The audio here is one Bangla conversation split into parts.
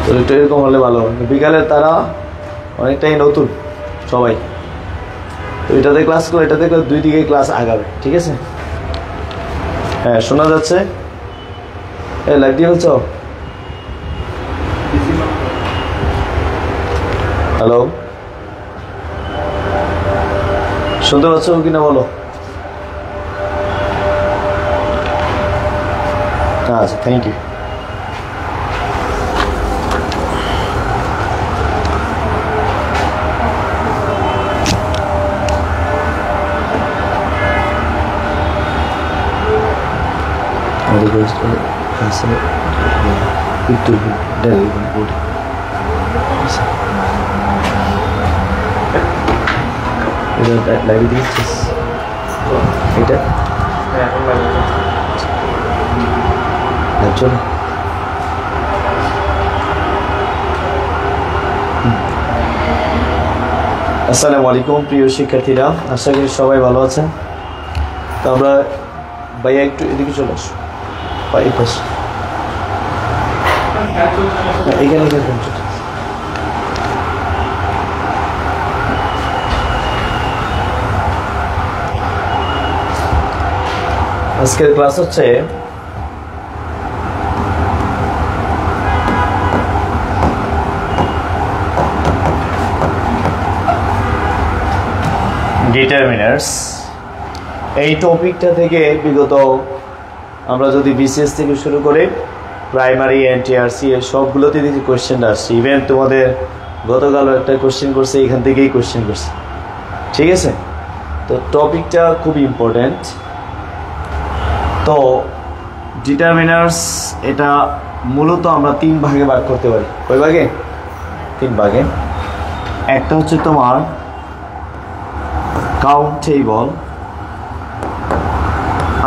তো একটু এরকম হলে ভালো হয়। বিকালের তারা অনেকটাই নতুন সবাই, তো এটাতে ক্লাস করে এটাতে দুই দিকে ক্লাস আগাবে, ঠিক আছে? হ্যাঁ শোনা যাচ্ছে। লাইভ দিয়ে হচ্ছে। হ্যালো, শুনতে পাচ্ছ কিনা বলো? আচ্ছা, থ্যাংক ইউ। লাইভে দিচ্ছিস এটা? চলো। আসসালামু আলাইকুম প্রিয় শিক্ষার্থীরা, আশা করি সবাই ভালো আছেন। তো আমরা ভাইয়া একটু এদিকে চলে আসো, এই পাশে এখানে আজকের ক্লাস হচ্ছে ডিটারমিনার্স। এই টপিকটা থেকে বিগত আমরা যদি বিসিএস থেকে শুরু করে প্রাইমারি এনটিআরসি এর সবগুলোতে দেখি কোয়েশ্চেনটা আসছে। ইভেন তোমাদের গতকালও একটা কোয়েশ্চেন করছে, এখান থেকেই কোয়েশ্চেন করছে, ঠিক আছে? তো টপিকটা খুব ইম্পর্ট্যান্ট। তো ডিটারমিনার্স এটা মূলত আমরা 3 ভাগে ভাগ করতে পারি। কয় ভাগে? 3 ভাগে। একটা হচ্ছে তোমার কাউন্টেবল,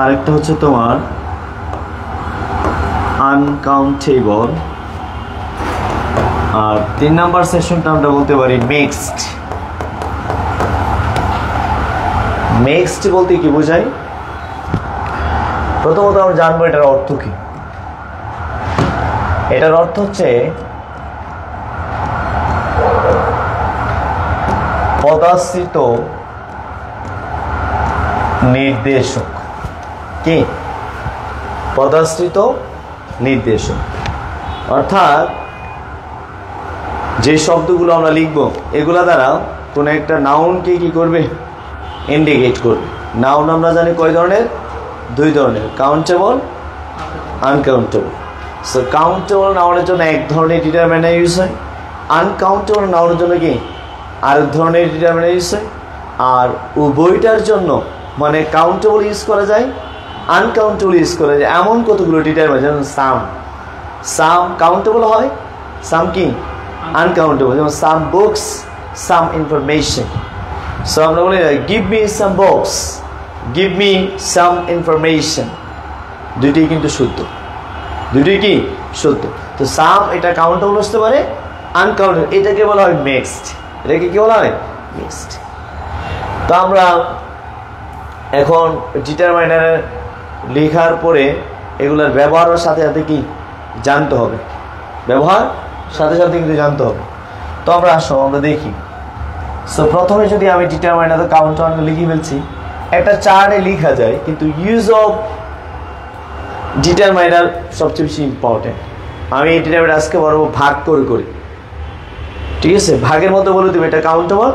আরেকটা হচ্ছে তোমার আনকাউন্টেবল, আর 3 নাম্বার সেশনটা আমরা বলতে পারি মিক্সড। মিক্সড বলতে কি বোঝায়? প্রথমত আমরা জানবো এটার অর্থ কি। এটার অর্থ হচ্ছে পদাশ্রিত নির্দেশক। কি? পদাশ্রিত নির্দেশক, অর্থাৎ যে শব্দগুলো আমরা লিখব এগুলা দ্বারা কোন একটা নাউনকে কি করবে? ইন্ডিকেট করবে। নাউন আমরা জানি কয় ধরনের? 2 ধরনের, কাউন্টেবল, আনকাউন্টেবল। সো কাউন্টেবল নাউনের জন্য এক ধরনের ডিটারমিনার ইউজ হয়, আনকাউন্টেবল নাউনের জন্য কি আরেক ধরনের ডিটারমিনার ইউজ হয়। আর উভয়টার জন্য মানে কাউন্টেবল ইউজ করা যায়, আনকাউন্টেবল ইউজ করা যায় এমন কতগুলো ডিটারমিনার, যেমন সাম কাউন্টেবল হয়, সাম কি আনকাউন্টেবল। যেমন সাম বুকস, সাম ইনফরমেশন। সো আমরা বলি give me some books, give me some information. দুইটাই কিন্তু শুদ্ধ, দুইটাই কি শুদ্ধ। তো সাম এটা কাউন্টেবল আসতে পারে, আনকাউন্টেবল এটাকে বলা হয় মিক্সড। এটাকে কি বলা হয়? মিক্সড। তো আমরা এখন ডিটারমিনার লেখার পরে এগুলোর ব্যবহারের সাথে সাথে কি জানতে হবে, ব্যবহার সাথে সাথে কিন্তু জানতে হবে। তো আমরা আসো আমরা দেখি। সো প্রথমে যদি আমি ডিটারমিনার কাউন্টার লিখে ফেলছি, একটা চার্টে লেখা যায়, কিন্তু ইউজ অফ ডিটারমিনার সবচেয়ে বেশি ইম্পর্টেন্ট। আমি এই ডিটারমিনার আজকে বলবো ভাগ করে করে, ঠিক আছে? ভাগের মধ্যে বলে দেবো এটা কাউন্টেবল,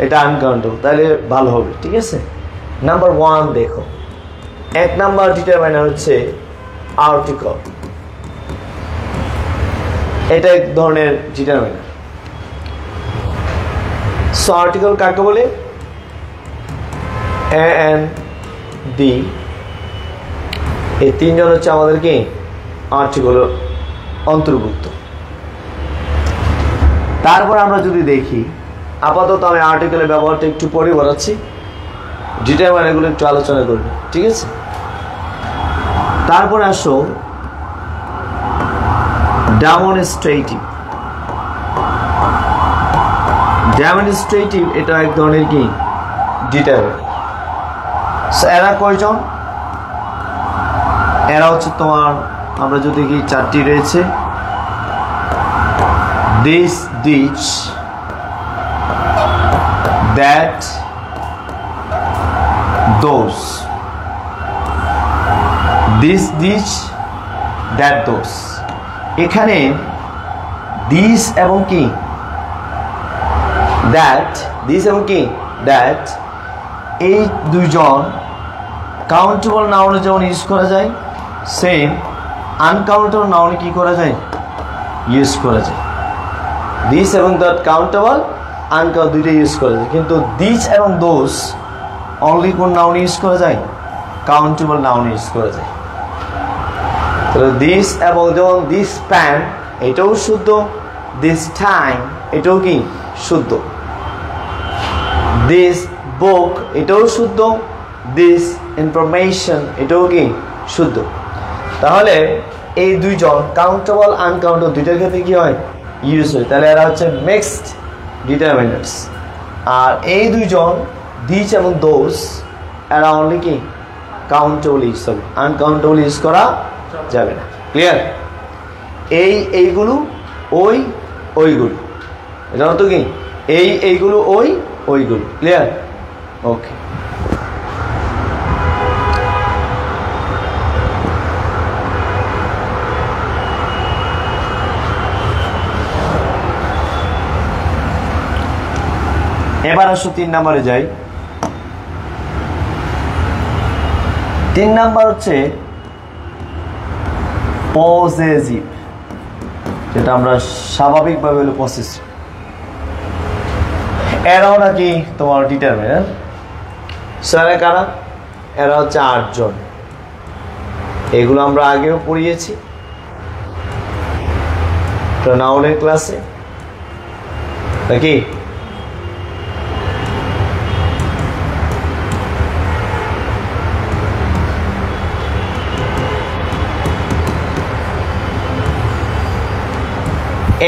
এটা আনকাউন্টেবল, তাহলে ভালো হবে, ঠিক আছে? নাম্বার 1 দেখো, 1 নাম্বার ডিটারমিনার হচ্ছে আর্টিকেল। এটা এক ধরনের ডিটারমিনার। সো আর্টিকেল কাকে বলে? এ এন ডি, এই 3 জন হচ্ছে আমাদের কি আর্টিকেলের অন্তর্ভুক্ত। তারপর আমরা যদি দেখি, আপাতত আমি আর্টিকেলের ব্যবহারটা একটু পরে বলাচ্ছি, ডিটারমিনারগুলো একটু আলোচনা করব, ঠিক আছে? তারপর আসো ডেমনস্ট্রেটিভ। ডেমনস্ট্রেটিভ এটা এক ধরনের কি ডিটারমিনার। সো এরা কয়জন? এরা হচ্ছে তোমার, আমরা যদি কি 4টি রয়েছে, this dish, that, those. This dish, that, those. এখানে this এবং কি that, this এবং কি that, এই দুইজন কাউন্টেবল নাউনে যেমন ইউজ করা যায়, সেম আনকাউন্টেবল নাউনে কি করা যায়, ইউজ করা যায়। দিস এবং দ্যাট কাউন্টেবল, আনকাউন্ট দুইটা ইউজ করা যায়, কিন্তু দিস এবং দোজ অনলি কোন নাউনে ইউজ করা যায়, কাউন্টেবল নাউনে ইউজ করা যায়। তো দিস এবং যেমন দিস প্যান এটাও শুদ্ধ, দিস টাইম এটাও কি শুদ্ধ, দিস বুক এটাও শুদ্ধ, দিস ইনফরমেশন এটাও কি শুদ্ধ। তাহলে এই দুইজন কাউন্টেবল আনকাউন্টেবল দুইটার ক্ষেত্রে কি হয়, ইউজ হয়। তাহলে এরা হচ্ছে মিক্সড ডিটারমিনার্স। আর এই দুইজন দিস এবং দোজ এরা অনলি কি কাউন্টেবল ইউজ হবে, আনকাউন্টেবল ইউজ করা যাবে না। ক্লিয়ার? এইগুলো ওই ওইগুলো, এটা অর্থ কি এইগুলো ওই ওইগুলো। ক্লিয়ার? ওকে। এবার আসো 3 নম্বরে যাই। 3 নম্বর হচ্ছে পজেসিভ, যেটা আমরা স্বাভাবিকভাবে হলো পসেসিভ। এরাও নাকি তোমার ডিটারমিনার। স্যারে কারা? এরা হচ্ছে 8 জন। এগুলো আমরা আগেও পড়িয়েছি নাউনের ক্লাসে, নাকি?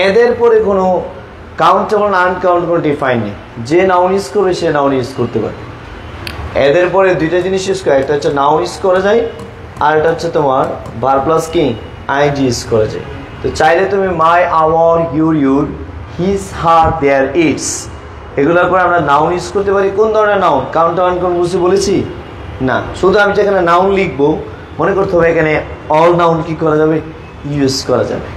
এদের পরে কোনো কাউন্টেবল না আনকাউন্টেবল ডিফাইন নেই, যে নাউন ইউজ করবে সে নাউন ইউজ করতে পারে। এদের পরে দুইটা জিনিস ইউজ করে, একটা হচ্ছে নাউন ইউজ করা যায়, আর এটা হচ্ছে তোমার ভার্ব প্লাস কি আইএনজি ইউজ করা যায়। তো চাইলে তুমি my, our, your, his, her, their, its এগুলোর পরে আমরা নাউন ইউজ করতে পারি। কোন ধরনের নাউন? কাউন্টেবল আনকাউন্টেবল বুঝতে বলেছি না, শুধু আমি যেখানে নাউন লিখবো মনে করতে হবে এখানে অল নাউন কি করা যাবে, ইউজ করা যাবে।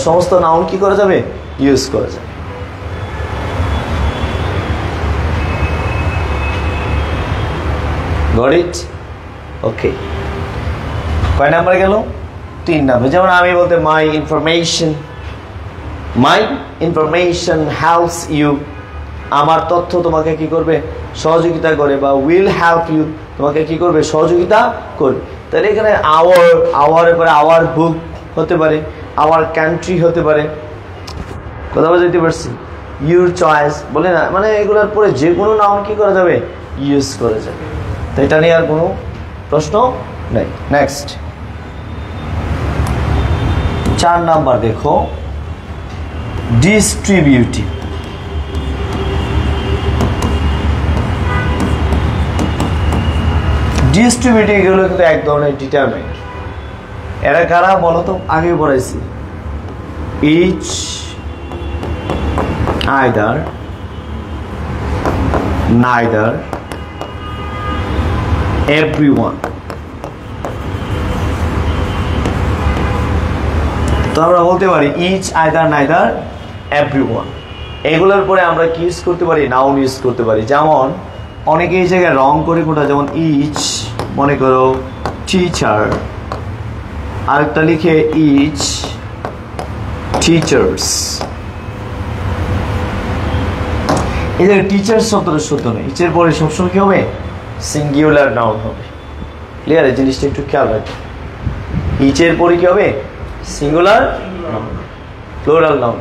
সমস্ত নাউন কি করা যাবে, ইউজ করা যাবে। Got it? ওকে। কয় নাম্বার গেল? 3 নাম্বার। যেমন আমি বলতে মাই ইনফরমেশন হেল্পস ইউ, আমার তথ্য তোমাকে কি করবে, সহযোগিতা করে, বা উইল হেল্প ইউ তোমাকে কি করবে, সহযোগিতা করবে। তাহলে এখানে আওয়ারের পরে আওয়ার বুক হতে পারে, আওয়ার কান্ট্রি হতে পারে, কথা বুঝতে পারছি? ইউর চয়েস বলে না, মানে এগুলোর পরে যে কোনো নাউন কি করা যাবে, ইউজ করা যাবে। তো এটা নিয়ে আর কোনো প্রশ্ন নেই। নেক্সট 4 নাম্বার দেখো, ডিস্ট্রিবিউটিভ। ডিস্ট্রিবিউটিভ এগুলো কিন্তু এক ধরনের ডিটারমিনার। এরা কারা বলো তো? আগে পড়াইছি। Each, either, neither, everyone. তো আমরা বলতে পারি ইচ, আইদার, নাইদার, এভরিওয়ান। এগুলোর পরে আমরা কি ইউজ করতে পারি, নাউন ইউজ করতে পারি। যেমন অনেকে এই জায়গায় রং করে কোটা, যেমন ইচ মনে করো টিচার, আরেকটা লিখে ইচ টিচার্স। এই যে টিচার্স শব্দটা শুদ্ধ নেই, ইচের পরে সবসময় কি হবে, সিঙ্গুলার নাউন হবে। ক্লিয়ার? এই জিনিসটা একটু খেয়াল রাখবে। ইচের পরে কি হবে, সিঙ্গুলার প্লুরাল নাউন।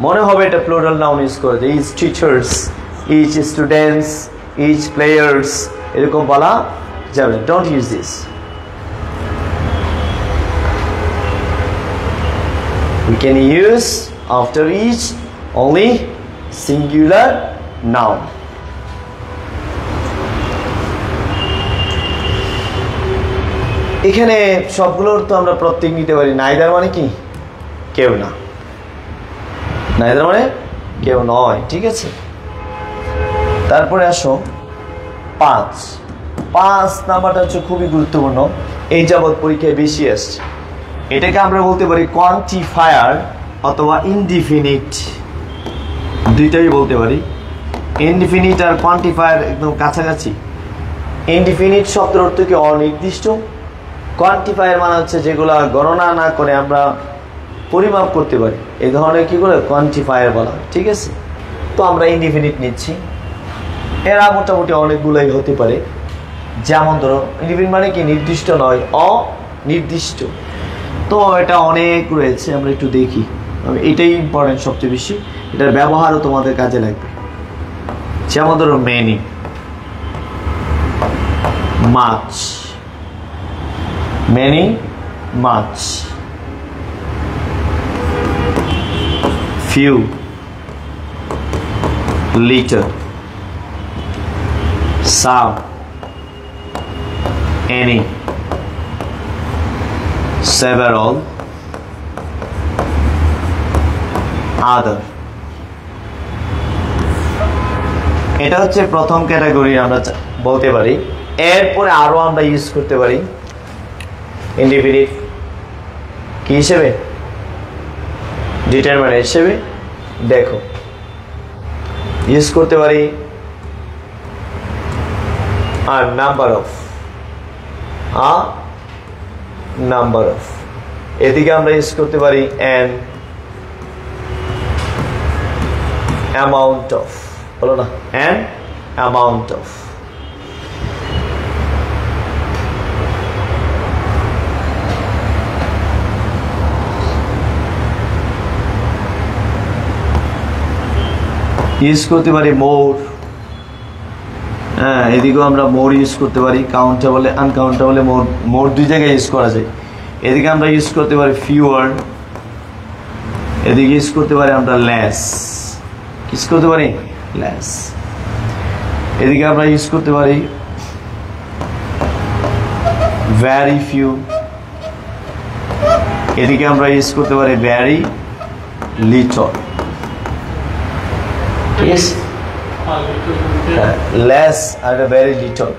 মনে হবে এটা প্লুরাল নাউন ইউজ করে, যে each teachers, each students, each players, এরকম বলা যাবে। Don't use this. We can use after each only singular noun. এখানে সবগুলোর তো আমরা প্রত্যেক নিতে পারি। নাইদার মানে কি, কেউ না। নাইদার মানে কেউ নয়, ঠিক আছে। তারপরে আসো 5 নাম্বারটা হচ্ছে খুবই গুরুত্বপূর্ণ, এই যাবৎ পরীক্ষায় বেশি আসছে। এটাকে আমরা বলতে পারি কোয়ান্টিফায়ার অথবা ইনডিফিনিট, দুইটাই বলতে পারি। ইনডিফিনিট আর কোয়ান্টিফায়ার একদম কাছাকাছি। ইনডিফিনিট শব্দের অর্থ কি অনির্দিষ্ট, কোয়ান্টিফায়ার মানে হচ্ছে যেগুলা গণনা না করে আমরা পরিমাপ করতে পারি, এই ধরনের কি করে কোয়ান্টিফায়ার বলা, ঠিক আছে। তো আমরা ইনডিফিনিট নিচ্ছি, এরা মোটামুটি অনেকগুলাই হতে পারে। যেমন ধরো ইনডিফিনিট মানে কি নির্দিষ্ট নয়, অনির্দিষ্ট। তো এটা অনেক রয়েছে, আমরা একটু দেখি। এটাই ইম্পর্টেন্ট সবচেয়ে বেশি, এটার ব্যবহারও তোমাদের কাজে লাগবে। যেমন ধরো মেনি, মাছ, মেনি মাছ, few, little, some, any, several, other। এটা হচ্ছে প্রথম ক্যাটাগরি আমরা বলতে পারি। এরপরে আরো আমরা ইউজ করতে পারি ইনডিফিনিট কি হিসেবে, ডিটারমিনার হিসেবে। দেখো ইউজ করতে পারি আর নাম্বার অফ, এদিকে আমরা ইউজ করতে পারি অ্যান অ্যামাউন্ট অফ, বলো না, অ্যান অ্যামাউন্ট অফ। ইউজ করতে পারি মোর, হ্যাঁ এদিকেও আমরা মোর ইউজ করতে পারি। কাউন্টেবল আনকাউন্টেবল মোর দুই জায়গায় ইউজ করা যায়। এদিকে আমরা ইউজ করতে পারি ফিউয়ার, এদিকে ইউজ করতে পারি আমরা লেস, ইউজ করতে পারি লেস। এদিকে আমরা ইউজ করতে পারি ভ্যারি ফিউ, এদিকে আমরা ইউজ করতে পারি ভ্যারি লিটল, ঠিক আছে। লেস আর ভ্যারি লিটল।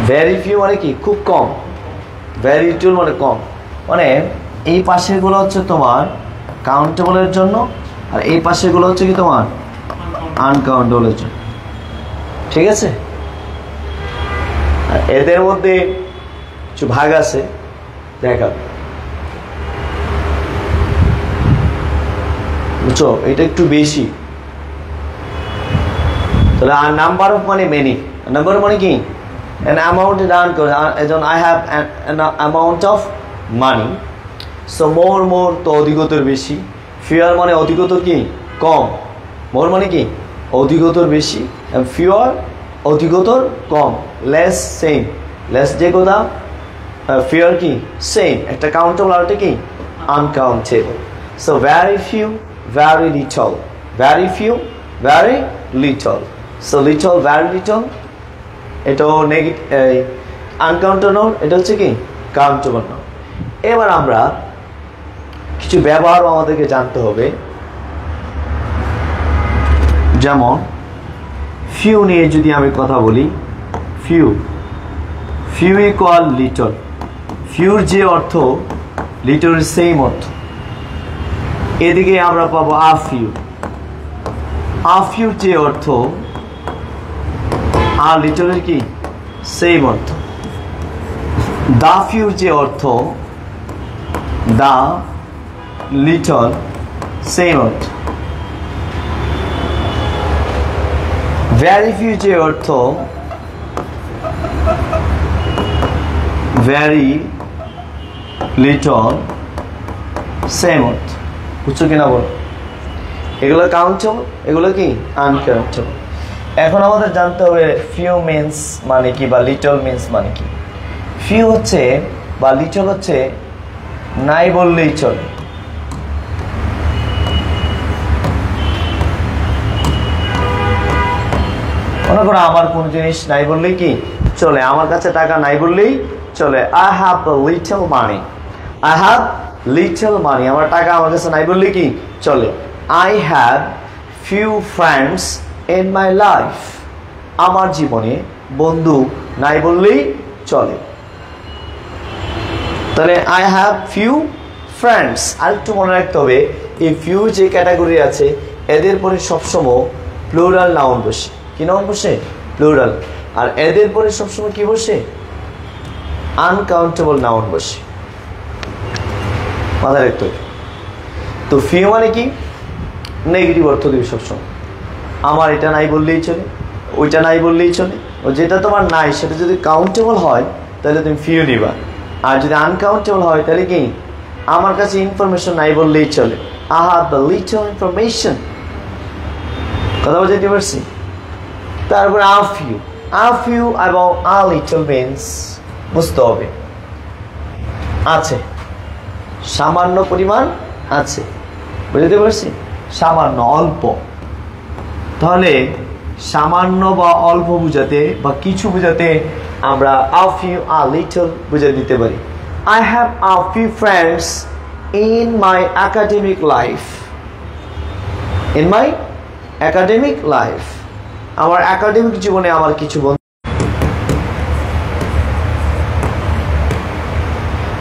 ভ্যারি ফিউ মানে কি খুব কম, ভ্যারি লিটল মানে কম। মানে এই পাশের গুলো হচ্ছে তোমার কাউন্টেবলের জন্য, আর এই পাশের গুলো হচ্ছে কি তোমার আনকাউন্টেবলের জন্য, ঠিক আছে। আর এদের মধ্যে কিছু ভাগ আছে, দেখা বুঝছো, এটা একটু বেশি। তাহলে আর নাম্বার অফ মানে মেনি, নাম্বার মানে কি an amount is earned, I have an amount of money, so more তো অধিকতর বেশি। fewer মানে অধিকতর কি কম, more মানে কি অধিকতর বেশি, and fewer অধিকতর কম, less same, less যে কথা, fewer কি same, একটা countable আর একটা কি uncountable। so very few, very little, very few, very little, so little, very little, এটাও আনকাউন্টেবল, এটা হচ্ছে কি কাউন্টেবল না। এবার আমরা কিছু ব্যবহার আমাদেরকে জানতে হবে। যেমন ফিউ নিয়ে যদি আমি কথা বলি, ফিউ ইকুয়াল লিটল, ফিউর যে অর্থ লিটলের সেম অর্থ। এদিকে আমরা পাবো আফিউর যে অর্থ আর লিটলের কি সেম অর্থ। দা ফিউর যে অর্থ দা লিটল সেম অর্থ। ভ্যারি ফিউ যে অর্থ ভ্যারি লিটল সেম অর্থ। বুঝছো কিনা বলো? এগুলো কাউন্টেবল, এগুলো কি আনকাউন্টেবল। এখন আমাদের জানতে হবে ফিউ মিন্স মানে কি বা লিটল মিন্স মানে কি। ফিউ হচ্ছে বা লিটল হচ্ছে নাই বললেই চলে। মনে করো আমার কোন জিনিস নাই বললেই কি চলে, আমার কাছে টাকা নাই বললেই চলে। I have a little money, I have little money, আমার টাকা আমার কাছে নাই বললে কি চলে। I have few friends in my life, আমার জীবনে বন্ধু নাই বললেই চলে। তাহলে আই হ্যাভ ফিউ ফ্রেন্ডস, আর একটু মনে রাখতে হবে এই ফিউ যে ক্যাটাগরি আছে এদের পরে সবসময় প্লুরাল নাউন বসে। কি নাউন বসে? প্লুরাল। আর এদের পরে সবসময় কি বসে? আনকাউন্টেবল নাউন বসে, মাথায় রাখতে হবে। তো ফিউ মানে কি? নেগেটিভ অর্থ দেবে সবসময়। আমার এটা নাই বললেই চলে, ওইটা নাই বললেই চলে। ও যেটা তোমার নাই সেটা যদি কাউন্টেবল হয় তাহলে তুমি ফিউ নিবা, আর যদি আনকাউন্টেবল হয় তাহলে কি আমার কাছে ইনফরমেশন নাই বললেই চলে। I have the little information, কথা বুঝতে পারছি? তারপর a few এবং a little means বুঝতে হবে আছে, সামান্য পরিমাণ আছে, বুঝতে পারছি? সামান্য, অল্প। তাহলে সামান্য বা অল্প বুঝাতে বা কিছু বুঝাতে আমরা a few a little বুঝে দিতে পারি। I have a few friends in my academic life. In my academic life, আমার একাডেমিক জীবনে আমার কিছু বন্ধু।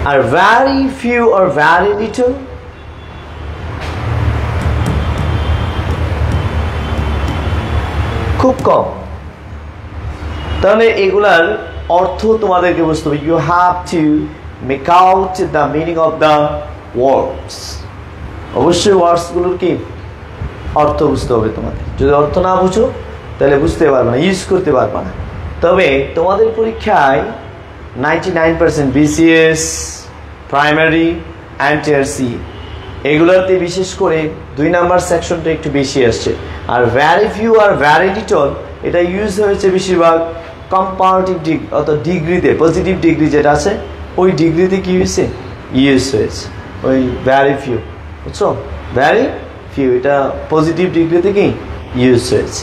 আর very few or very little, খুব কম। তাহলে এগুলার অর্থ তোমাদেরকে বুঝতে হবে। You have to make out the meaning of the words. অবশ্যই ওয়ার্ডসগুলোর কি অর্থ বুঝতে হবে তোমাদের। যদি অর্থ না বুঝো তাহলে বুঝতে পারবে না, ইউজ করতে পারবে না। তবে তোমাদের পরীক্ষায় 99% বিসিএস, প্রাইমারি অ্যান্ড টিআরসি এগুলোতে বিশেষ করে 2 নাম্বার সেকশনটা একটু বেশি আসছে। আর ভ্যারি ফিউ আর ভ্যারি লিটল এটা ইউজ হয়েছে বেশিরভাগ কম্পারেটিভ ডিগ্রি, অর্থাৎ ডিগ্রিতে, পজিটিভ ডিগ্রি যেটা আছে ওই ডিগ্রিতে কি হয়েছে, ইউজ হয়েছে ওই ভ্যারি ফিউ, বুঝছো? ভ্যারি ফিউ এটা পজিটিভ ডিগ্রিতে কি ইউজ হয়েছে।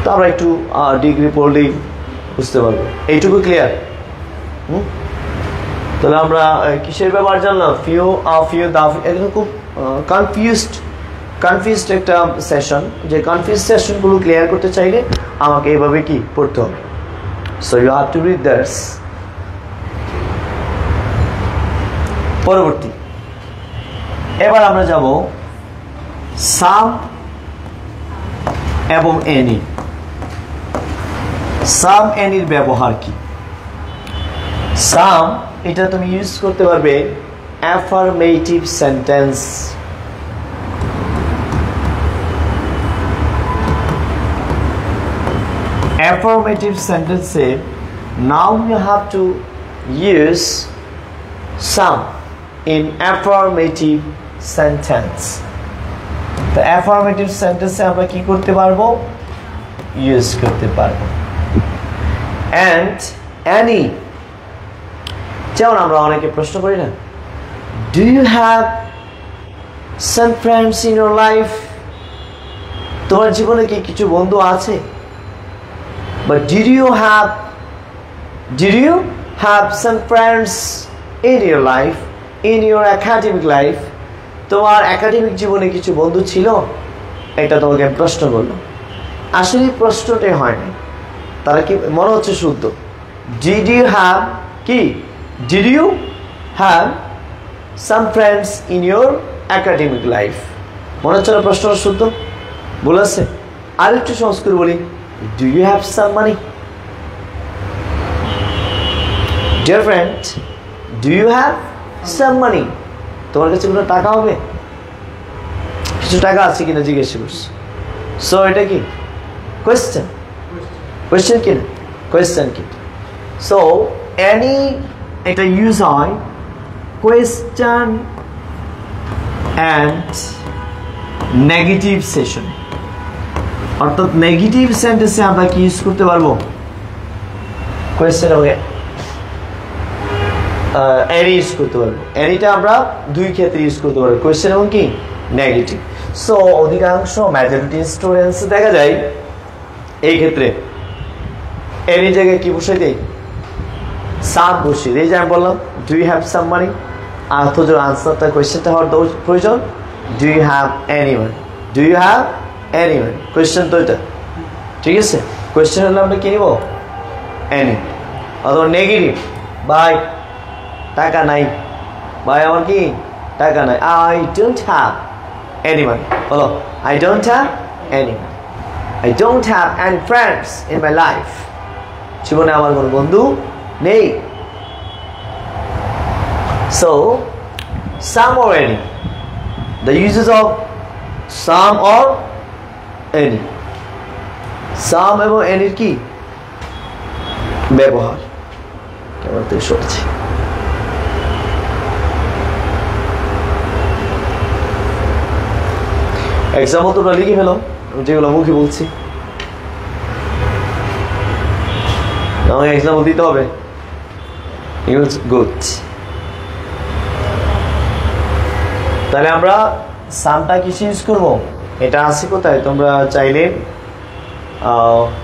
তো আমরা একটু ডিগ্রি পড়লেই বুঝতে পারবো। এইটুকু ক্লিয়ার? তাহলে আমরা কিসের ব্যাপার জানলাম? ফিউ, ফিউ, দা, এগুলো খুব কনফিউজড একটা সেশন। যে কনফিউজ সেশনগুলো ক্লিয়ার করতে চাইলে আমাকে এইভাবে কি পড়তে হবে। So you have to read that's. পরবর্তী এবার আমরা যাব সাম এবং এনি। সাম এনির ব্যবহার কি? সাম এটা তুমি ইউজ করতে পারবে affirmative sentence, affirmative sentence. Now you have to use some in affirmative sentence. The affirmative sentence আমরা কি করতে পারবো? ইউজ করতে পারবো। And any, যেমন আমরা অনেকে প্রশ্ন করি না, do you have some friends in your life? তোমার জীবনে কি কিছু বন্ধু আছে? But did you have some friends in your life, in your academic life? তোমার একাডেমিক জীবনে কিছু বন্ধু ছিল? এটা তোমাকে প্রশ্ন করলো। আসলে প্রশ্নটাই হয় না, তারা কি মনে হচ্ছে শুদ্ধ। Did you have কি? Did you have some friends in your academic life? মনে হচ্ছে না প্রশ্নটা শুদ্ধ? বলেছে আর একটু সহজ করে বলি, do you have some money? Dear friend, do you have some money? তোমার কাছে কোনো টাকা হবে? কিছু টাকা আছে কিনা জিজ্ঞেস করছি। সো এটা কি কোয়েশ্চেন? কোয়েশ্চেন কি না? কোয়েশ্চেন কি? সো এনি এটা ইউজ হয় কোয়েশ্চেন অ্যান্ড নেগেটিভ সেশন। অর্থাৎ নেগেটিভ সেন্টেন্সে আমরা কি ইউজ করতে পারবো? কোয়েশ্চেন এবং এনি ইউজ করতে পারবো। এনিটা আমরা দুই ক্ষেত্রে ইউজ করতে পারবো, কোয়েশ্চেন এবং কি নেগেটিভ। সো অধিকাংশ মেজরিটি স্টুডেন্টস দেখা যায় এই ক্ষেত্রে এনি জায়গায় কি বসে দেয়? সাম বসিয়ে দেয়। এই যে আমি বললাম do you have some money, অথচ আনসারটা কোয়েশ্চেনটা হওয়ার প্রয়োজন do you have anyone, do you have anyone, question তো এটা, ঠিক আছে। কোয়েশ্চেন হলে আমরা কি নিব এনি, অথবা নেগেটিভ ভাই টাকা নাই, ভাই আমার কি টাকা নাই, আই ডোন্ট হ্যাভ এনিওয়ান, বলো I don't have anyone, I don't have any friends in my life, জীবনে আমার কোনো বন্ধু নেই। So some or any, the uses of some or any, some এবং any কি ব্যবহার কেমন তো শুনছি। এক্সাম্পল তোমরা লিখে ফেলো যেগুলো মুখে বলছি, আমাকে এক্সাম্পল দিতে হবে। গুড, তাহলে আমরা সামটা কিসে ইউজ করবো, এটা আছে কোথায়, তোমরা চাইলে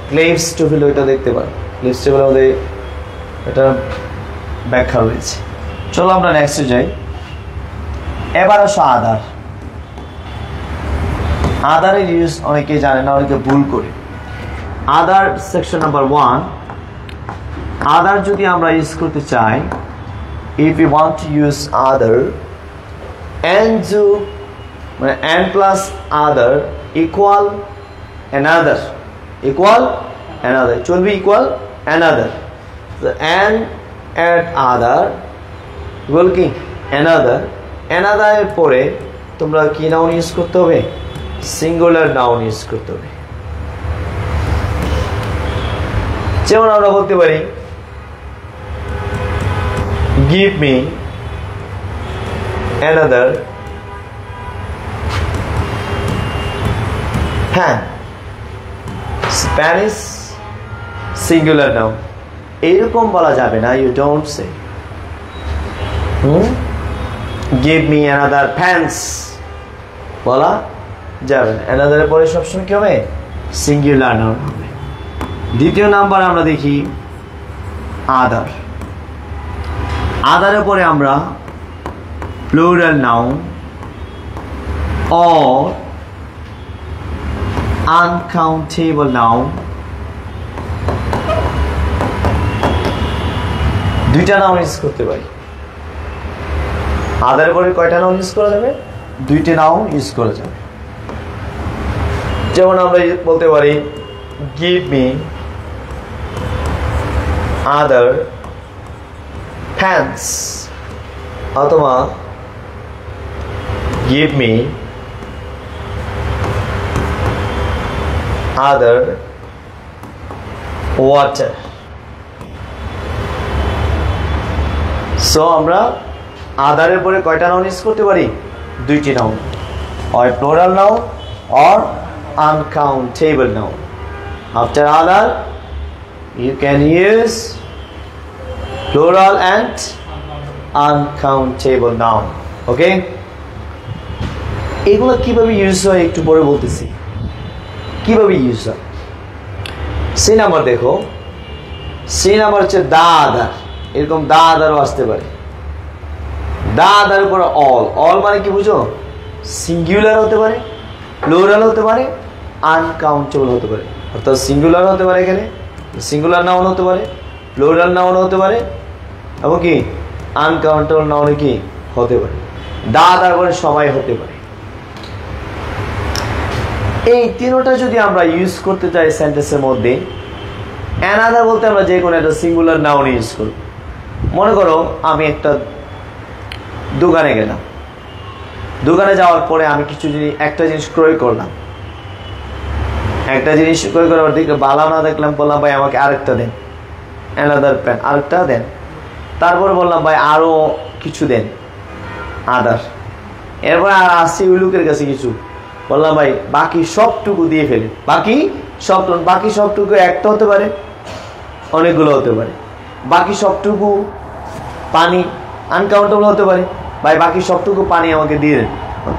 ক্লেভস টেবিল ওইটা দেখতে পারো, ক্লেভস টেবিলের মধ্যে এটা ব্যাখ্যা রয়েছে। চলো আমরা নেক্সটে যাই। এবার আসো আদার। আদারের ইউজ অনেকে জানে না, অনেকে ভুল করে। আদার সেকশন নাম্বার 1, আদার যদি আমরা ইউজ করতে চাই, if you want to use other and to and plus other equal another, equal another, it will be equal another, so and add other will কি another, another এর পরে তোমরা কি নাউন ইউজ করতে হবে, সিঙ্গুলার নাউন ইউজ করতে হবে। যেমন আমরা বলতে পারি give me another pen, Spanish singular noun, এরকম বলা যাবে না, you don't say give me another pants বলা যাবে না, another এর পরে সবসময় কি হবে সিঙ্গুলার নাউন হবে। দ্বিতীয় নাম্বার আমরা দেখি আদার। আদারের পরে আমরা plural noun or uncountable noun, দুইটা নাউন ইউজ করতে পারি। আদারের পরে কয়টা নাউন ইউজ করা যাবে, দুইটা নাউন ইউজ করা যাবে। যেমন আমরা বলতে পারি give me other pants, অথবা give me other water. So আমরা আদারের পরে কয়টা নাউন ইউজ করতে পারি, দুইটি নাউন, হয় plural noun or uncountable noun. After other you can use plural and uncountable noun. Okay, এগুলো কিভাবে ইউজ হয় একটু পরে বলতেছি, কিভাবে ইউজ হয়। সি নাম্বার দেখো, সি নাম্বার হচ্ছে দা আদার, এরকম দা আদারও আসতে পারে। দা আদার উপর অল, অল মানে কি বুঝো, সিঙ্গুলার হতে পারে, প্লুরাল হতে পারে, আনকাউন্টেবল হতে পারে। অর্থাৎ সিঙ্গুলার হতে পারে, এখানে সিঙ্গুলার নাউন হতে পারে, প্লুরাল নাউন হতে পারে, এবং কি আনকাউন্টেবল নাউন কি হতে পারে। দা আদার করে সবাই হতে পারে। এই তিনটা যদি আমরা ইউজ করতে চাই সেন্টেন্সের মধ্যে, অ্যানাদার বলতে আমরা যে কোনো একটা সিঙ্গুলার নাউন ইউজ করব। মনে করো আমি একটা দোকানে গেলাম, দোকানে যাওয়ার পরে আমি কিছু জিনিস, একটা জিনিস ক্রয় করলাম, একটা জিনিস ক্রয় করার দিকে ভালো না দেখলাম, বললাম ভাই আমাকে আরেকটা দেন, অ্যানাদার পেন, আরেকটা দেন। তারপরে বললাম ভাই আরো কিছু দেন, আদার। এরপর আর আসছি ওই লোকের কাছে কিছু, বললাম ভাই বাকি সবটুকু দিয়ে ফেলে, বাকি সবটুকু একটা হতে পারে, অনেকগুলো হতে পারে। বাকি সবটুকু পানি, আনকাউন্টেবল হতে পারে, ভাই বাকি সবটুকু পানি আমাকে দিয়ে দেন।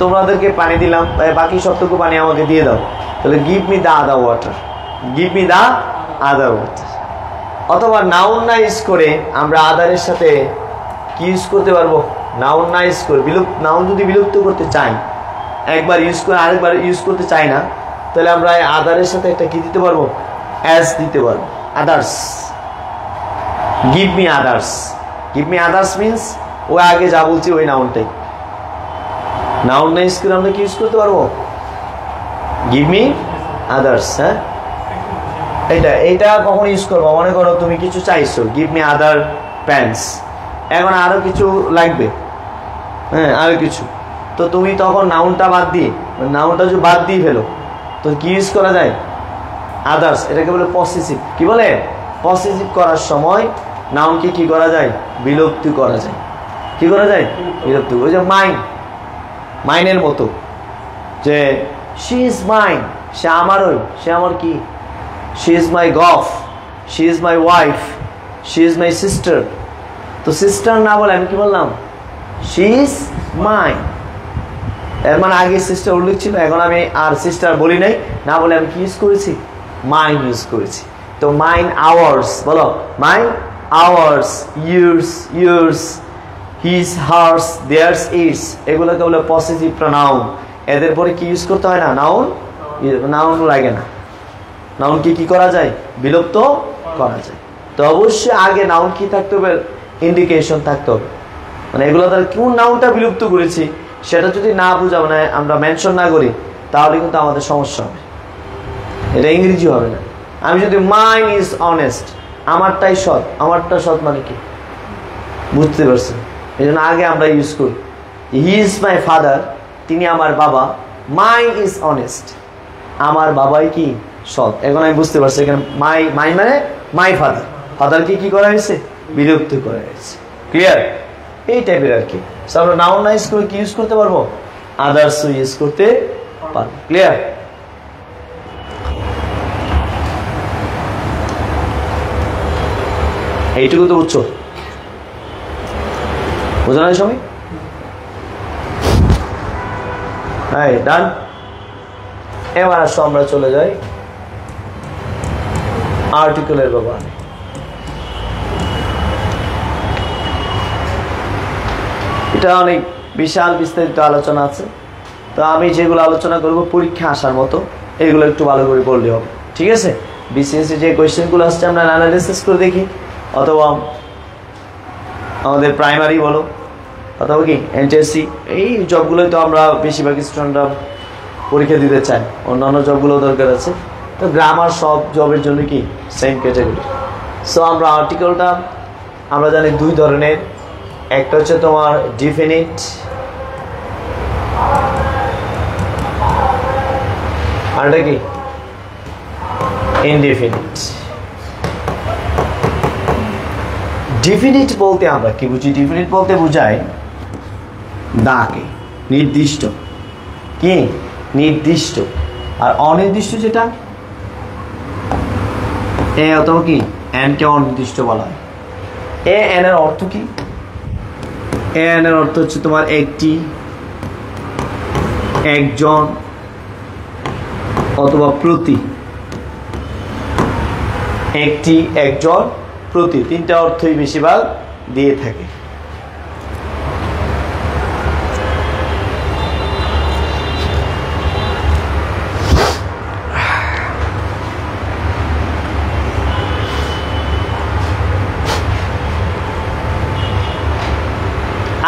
তোমাদেরকে পানি দিলাম, ভাই বাকি সবটুকু পানি আমাকে দিয়ে দাও, তাহলে give me the other water, give me the other water. অথবা নাউন না ইউজ করে আমরা আদারের সাথে কি ইউজ করতে পারবো, নাউন না ইউজ করে নাউন যদি বিলুপ্ত করতে চাই, একবার ইউজ করে আরেকবার ইউজ করতে চাই না, তাহলে আমরা আদারের সাথে একটা কি দিতে পারবো? অ্যাজ দিতে পারবো। Others, give me others. Give me others means ও আগে যা বলছি ওই নাউনটাই। নাউন না ইউজ করে আমরা কি ইউজ করতে পারবো? Give me others. হ্যাঁ, এইটা কখন ইউজ করবো? মনে করো তুমি কিছু চাইছো, গিভ মি আদার প্যান্টস, এখন আরো কিছু লাগবে, হ্যাঁ আরো কিছু, তো তুমি তখন নাউনটা বাদ দিয়ে, নাউনটা যদি বাদ দিয়ে ফেলো, তো কি ইউজ করা যায়? আদার্স। এটাকে বলে পসেসিভ। কি বলে? পসেসিভ করার সময় নাউনকে কি করা যায়? বিলুপ্তি করা যায়। কি করা যায়? বিলুপ্তি। ওই যে মাইন, মাইনের মতো, যে শি ইজ মাইন, সে আমারই, সে আমার কি? শি ইজ মাই গফ, she is my wife, she is my sister. তো সিস্টার না বলে আমি কি বললাম? She is mine. এর মানে আগে সিস্টার উল্লেখ ছিল, এখন আমি আর সিস্টার বলি নাই, না বলে আমি কি ইউজ করেছি? মাইন ইউজ করেছি। তো মাইন আওয়ার্স, বলো mine ours, yours yours, his hers, theirs its, এগুলোকে বলে পসেসিভ প্রনাউন। এদের পরে কি ইউজ করতে হয় না? নাউন। নাউন লাগে না। নাউনকে কি করা যায়? বিলুপ্ত করা যায়। তো অবশ্যই আগে নাউন কি থাকতে হবে? ইন্ডিকেশন থাকতে হবে। মানে এগুলো দ্বারা কোন নাউনটা বিলুপ্ত করেছি সেটা যদি না বোঝা, মানে আমরা মেনশন না করি, তাহলে কিন্তু আমাদের সমস্যা হবে। এটা ইংরেজি হবে না। আমি যদি মাইন ইজ অনেস্ট, আমারটাই সৎ, আমারটা সৎ মানে কি? বুঝতে পারছেন? এই জন্য আগে আমরা ইউজ করি হি ইজ মাই ফাদার, তিনি আমার বাবা। মাইন ইজ অনেস্ট, আমার বাবাই কি? সৎ। এখন আমি বুঝতে পারছি এখানে মাই মানে মাই ফাদার, ফাদারকে কি করা হয়েছে? বিলুপ্ত করা হয়েছে। ক্লিয়ার? এই টাইপের আর কি। আমরা নাউন না ইউজ করে কি ইউজ করতে পারবো? আদার্স ইউজ করতে পারবো। ক্লিয়ার? এইটুকু তো বুঝছো? বোঝা নাই সবাই? হ্যাঁ, ডান। এবার আসো আমরা চলে যাই আর্টিকেলের ব্যবহার। এটা অনেক বিশাল বিস্তারিত আলোচনা আছে, তো আমি যেগুলো আলোচনা করব পরীক্ষা আসার মতো, এগুলো একটু ভালো করে বললে হবে। ঠিক আছে? বিসিএসসি যে কোয়েশ্চেনগুলো আসছে আমরা অ্যানালাইসিস করে দেখি, অথবা আমাদের প্রাইমারি বলো, অথবা কি এনটিএসসি, এই জবগুলোই তো আমরা বেশিরভাগ স্টুডেন্টরা পরীক্ষা দিতে চাই। অন্যান্য জবগুলো দরকার আছে, তো গ্রামার সব জবের জন্য কি সেম ক্যাটাগরি। সো আমরা আর্টিকেলটা আমরা জানি দুই ধরনের, একটা হচ্ছে তোমার ডিফিনিট, আরটা কি ইনডিফিনিট। ডিফিনিট বলতে আমরা কি বুঝি? ডিফিনিট বলতে বোঝায় দাকে, নির্দিষ্ট, কি নির্দিষ্ট। আর অনির্দিষ্ট যেটা এ অথবা কি এনকে অনির্দিষ্ট বলা হয়। এ এন এর অর্থ কি? এ এন এর অর্থ হচ্ছে তোমার একটি, একজন অথবা প্রতি। একটি, একজন, প্রতি, তিনটা অর্থই বেশিরভাগ দিয়ে থাকে।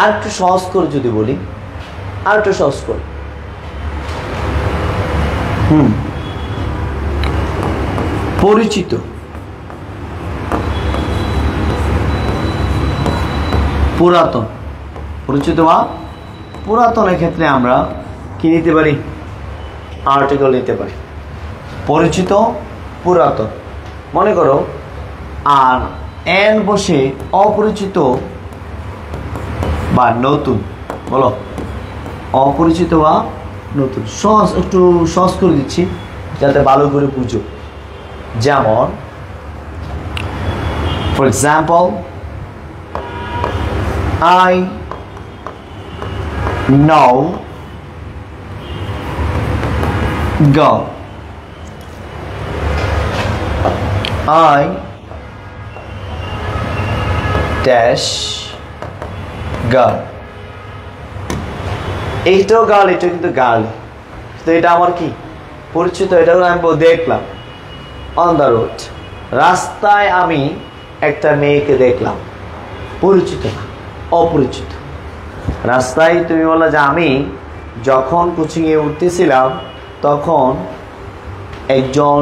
আর একটু সহজ করে যদি বলি, আর একটু সহজ করে, পরিচিত, পুরাতন, পরিচিত বা পুরাতনের ক্ষেত্রে আমরা কি নিতে পারি? আর্টিকেল নিতে পারি। পরিচিত, পুরাতন। মনে করো আর এন বসে অপরিচিত বা নতুন, বলো অপরিচিত বা নতুন। সহজ, একটু সহজ করে দিচ্ছি যাতে ভালো করে বুঝো। যেমন for example, I know girl. I dash girl. এইটাও গার্ল, এটা কিন্তু গার্ল, তো এটা আমার কি পরিচিত, এটা আমি দেখলাম অন দ্য রোড, রাস্তায় আমি একটা মেয়েকে দেখলাম, পরিচিত না, অপরিচিত। রাস্তায় তুমি বললা যে আমি যখন কোচিংয়ে উঠতেছিলাম তখন একজন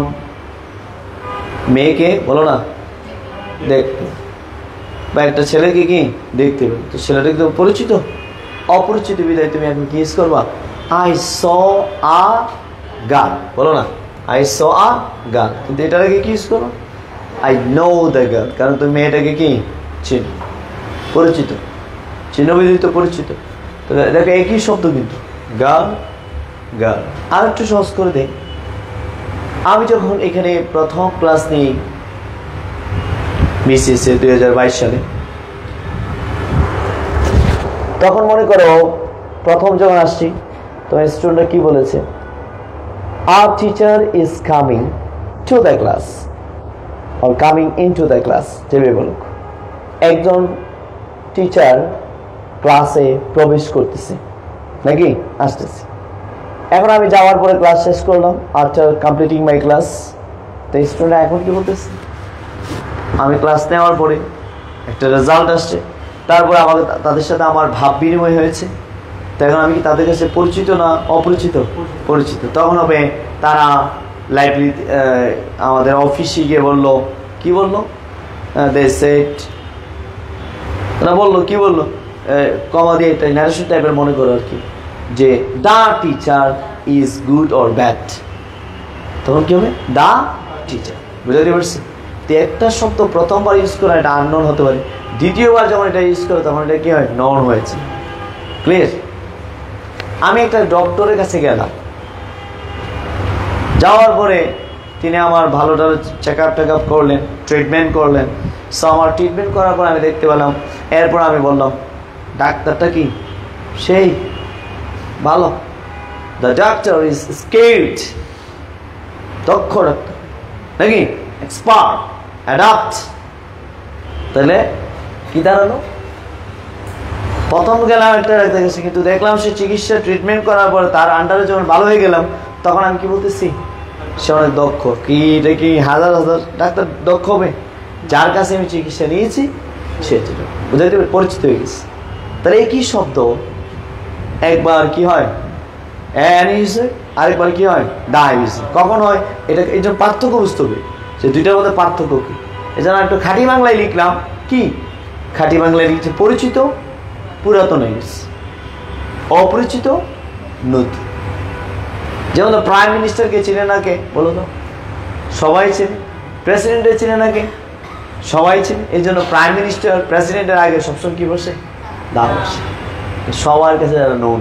মেয়েকে বলো না দেখতে, বা একটা ছেলেকে কি দেখতে পেল, তো ছেলেটা কিন্তু পরিচিত, অপরিচিত বিদায় তুমি এখন কি ইউজ করবা? আই স আ গার্ল, বলো না আই স আ গার্ল, কিন্তু এটাকে কি ইউজ করো? আই নো দ্য গার্ল, কারণ তুমি মেয়েটাকে কি চিনো, পরিচিত, চিহ্নবিদিত পরিচিত। তো দেখো একই শব্দ কিন্তু গার্ল গার্ল। আর একটু সহজ করে দেই, আমি যখন এখানে প্রথম ক্লাস নিই বিসিএসে 2022 সালে, তখন মনে করো প্রথম যখন আসছি তোমার স্টুডেন্টরা কি বলেছে? Our teacher is coming to the class or coming into the class, যেভাবে বলুক, একজন টিচার ক্লাসে প্রবেশ করতেছে নাকি আসতেছে। এখন আমি যাওয়ার পরে ক্লাস শেষ করলাম, আফটার কমপ্লিটিং মাই ক্লাস, তো স্টুডেন্ট এখন কি বলতেছে? আমি ক্লাস নেওয়ার পরে একটা রেজাল্ট আসছে, তারপরে আমাকে তাদের সাথে আমার ভাব বিনিময় হয়েছে, তো এখন আমি কি তাদের কাছে পরিচিত না অপরিচিত? পরিচিত। তখন হবে তারা লাইব্রেরি আমাদের অফিসে গিয়ে বললো, কি বললো? দে সেড, তারা বললো, কি বললো? কমা দিয়ে একটা ন্যারেশন টাইপের মনে করো আর কি, যে the teacher is good or bad, তখন কি হবে? দ্য টিচার, বুঝতে পারছি? তো একটা শব্দ প্রথমবার ইউজ করা এটা আননোন হতে পারে, দ্বিতীয়বার যখন এটা ইউজ করে তখন এটা কি হয়? নন হয়েছে। ক্লিয়ার? আমি একটা ডক্টরের কাছে গেলাম, যাওয়ার পরে তিনি আমার ভালো চেক আপ করলেন, ট্রিটমেন্ট করলেন। সো আমার ট্রিটমেন্ট করার পর আমি দেখতে পেলাম, এরপর আমি বললাম ডাক্তারটা কি সেই ভালো, দ্য ডাক্তার ইজ স্কিলড, দক্ষ ডাক্তার নাকি, এক্সপার্ট, অ্যাডাপ্ট। তাহলে কি দাঁড়ালো? প্রথম গেলাম একটা ডাক্তার কাছে, কিন্তু দেখলাম সে চিকিৎসা ট্রিটমেন্ট করার পরে তার আন্ডারে যখন ভালো হয়ে গেলাম, তখন আমি কি বলতেছি? সে অনেক দক্ষ। কি এটা কি হাজার হাজার ডাক্তার দক্ষ হবে? যার কাছে আমি চিকিৎসা নিয়েছি সে বুঝাইতে পরিচিত হয়ে গেছে। তাহলে একই শব্দ একবার কি হয় অ্যান ইউজে, আরেকবার কি হয় দা ইউজে। কখন হয় এটা? এই জন্য পার্থক্য বুঝতে হবে যে দুইটার মধ্যে পার্থক্য কি। এই জন্য একটু খাঁটি বাংলায় লিখলাম, কি খাঁটি বাংলায় লিখছে? পরিচিত পুরাতন ইউজ, অপরিচিত নতুন। যেমন প্রাইম মিনিস্টারকে চিনে না কে? বলো তো, সবাই চিনে। প্রেসিডেন্টের চিনে না কে? সবাই চিনে। এই জন্য প্রাইম মিনিস্টার প্রেসিডেন্টের আগে সবসময় কি বসে? দা বসে। সবার কাছে যারা নোন।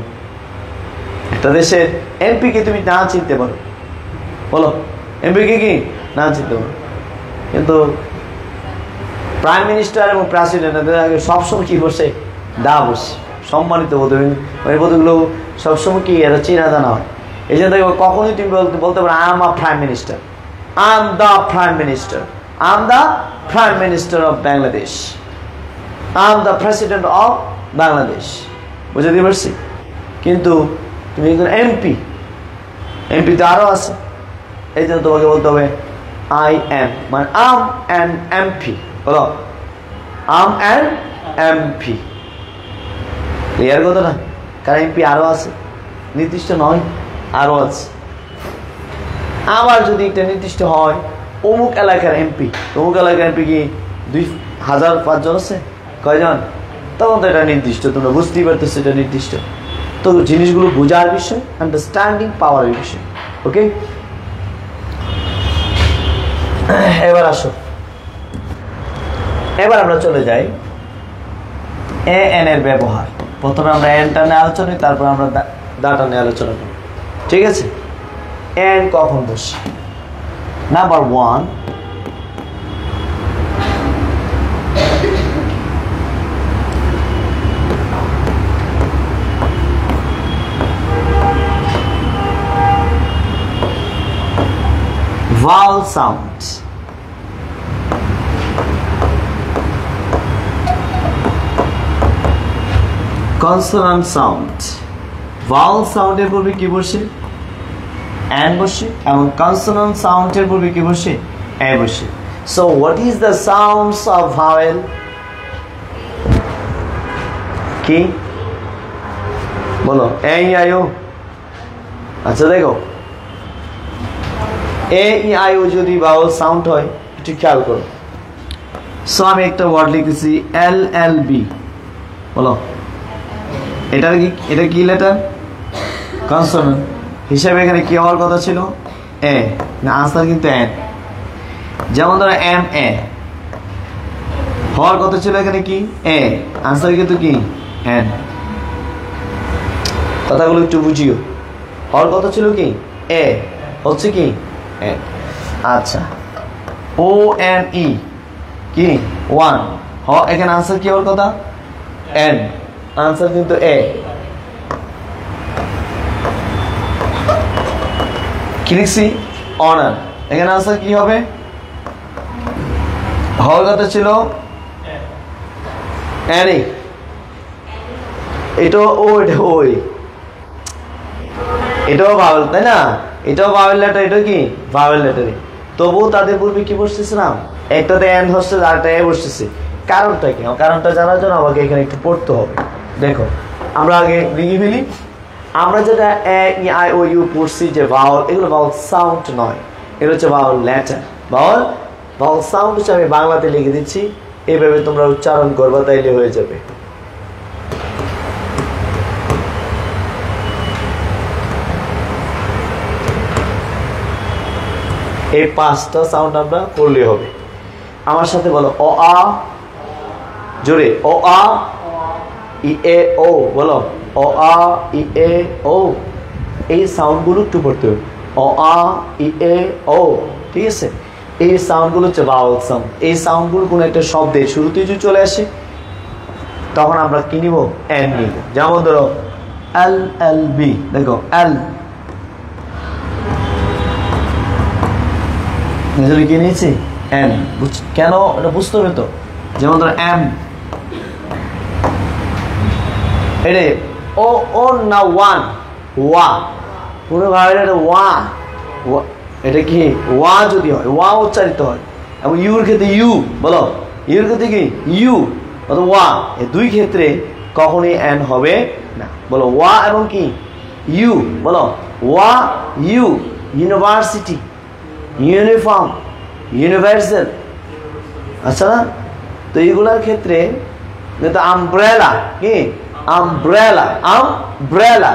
একটা দেশের এমপিকে তুমি না চিনতে পারো, বলো এমপিকে কি না চিনতে পারো, কিন্তু প্রাইম মিনিস্টার এবং প্রেসিডেন্টের আগে সবসময় কি বসে? দা বসে। সম্মানিত পদবি, ওই পদগুলো সবসময় কি এরা চিনা জানা হয়। এই জন্য কখনোই তুমি বলতে পারো I am a prime minister, I am the prime minister, I am the prime minister of Bangladesh, I am the president of Bangladesh. বুঝতে পারছি? কিন্তু তুমি একজন এমপি, এমপি তো আরও আছে, এই জন্য তোমাকে বলতে হবে আই এম, মানে আম অ্যান্ড এমপি। বলো আম অ্যান্ড এমপি। ক্লিয়ার কথা না? কারণ এমপি আরও আছে, নির্দিষ্ট নয়, আরও আছে। আবার যদি একটা নির্দিষ্ট হয় অমুক এলাকার এমপি, অমুক এলাকার এমপি কি 2005 জন আছে, কয়জন? তখন তো এটা নির্দিষ্ট, তোমরা বুঝতেই পারতেছো এটা নির্দিষ্ট। তো জিনিসগুলো বোঝার বিষয়, আন্ডারস্ট্যান্ডিং পাওয়ারের বিষয়। ওকে, এবার আসো, এবার আমরা চলে যাই এ এন এর ব্যবহার। প্রথমে আমরা এনটা নিয়ে আলোচনা করি, তারপর আমরা দাটা নিয়ে আলোচনা করি, ঠিক আছে? এন কখন বসে? Number 1, vowel sound. Consonant sound. Bhawal সাউন্ডের পূর্বে কি বসে? অ্যান বসে। এবং কনসোনেন্ট সাউন্ডের পূর্বে কি বসে? এ বসে। So what is the sounds of vowel? কি বলো? এ ই আই ও। আচ্ছা দেখো, এ ই আই ও যদি ভাওয়েল সাউন্ড হয় একটু খেয়াল করো। সো আমি একটা ওয়ার্ড লিখেছি এল এল বি, বলো এটা কি লেটার? কনসোনেন্ট হিসেবে এখানে কি হওয়ার কথা ছিল? এ না, আনসার কিন্তু এন। যেমন ধরো এম এ হওয়ার কথা ছিল এখানে কি? এ, আনসার কিন্তু কি? এন। কথাগুলো একটু বুঝিও। হওয়ার কথা ছিল কি? এ, হচ্ছে কি? এন। আচ্ছা, ও এন ই কি? ওয়ান। এখানে আনসার কি হওয়ার কথা? এন, আনসার কিন্তু এ। কি লিখছি? অনার। এখানে আনসার কি হবে? হওয়ার কথা ছিল এনি। এটা ও, এটা ওই, এটাও ভাওয়েল, তাই না? এটাও ভাওয়েল লেটার, এটা কি ভাওয়েল লেটারে। তবুও তাদের পূর্বে কি বসতেছিলাম? একটাতে এন হচ্ছে, আরেকটা এ বসতেছে। কারণটা কি? কারণটা জানার জন্য আমাকে এখানে একটু পড়তে হবে। দেখো, আমরা আগে লিখে ফেলি। আমরা যেটা এ ই আই ও ইউ পড়ছি যে ভাওয়েল, এগুলো ভাওয়েল সাউন্ড নয়, এগুলো হচ্ছে ভাওয়েল লেটার। ভাওয়েল সাউন্ড হচ্ছে, আমি বাংলাতে লিখে দিচ্ছি, এইভাবে তোমরা উচ্চারণ করবা, তাইলে হয়ে যাবে। এই 5টা সাউন্ড আমরা করলে হবে। আমার সাথে বলো, অ আ, জোরে, অ আ ই এ ও, বলো অ আ ই এ ও। এই সাউন্ডগুলো একটু পড়তে হবে। অ আ ই এ ও, ঠিক আছে? এই সাউন্ডগুলো হচ্ছে ভাওয়েল সাউন্ড। এই সাউন্ডগুলো কোনো একটা শব্দের শুরুতেই যদি চলে আসে, তখন আমরা কি নিব? এন নিব। যেমন ধরো এল এল বি, দেখো এল কি নিয়েছি? এন। কেন? এটা বুঝতে হবে তো। যেমন ধরো এম, এটা ও ও না ওয়ান, ওয়া, পুরো ভাবে এটা ওয়া। এটা কি? ওয়া যদি হয়, ওয়া উচ্চারিত হয়। এবং ইউর ক্ষেত্রে ইউ, বলো ইউর ক্ষেত্রে কি? ইউ অথবা ওয়া। এই দুই ক্ষেত্রে কখনই এন হবে না। বলো ওয়া এবং কি? ইউ, বলো ওয়া ইউ। ইউনিভার্সিটি, ইউনিফর্ম, ইউনিভার্সাল, আচ্ছা না? তো এইগুলার ক্ষেত্রে আমব্রেলা, কি? আমব্রেলা, আমব্রেলা,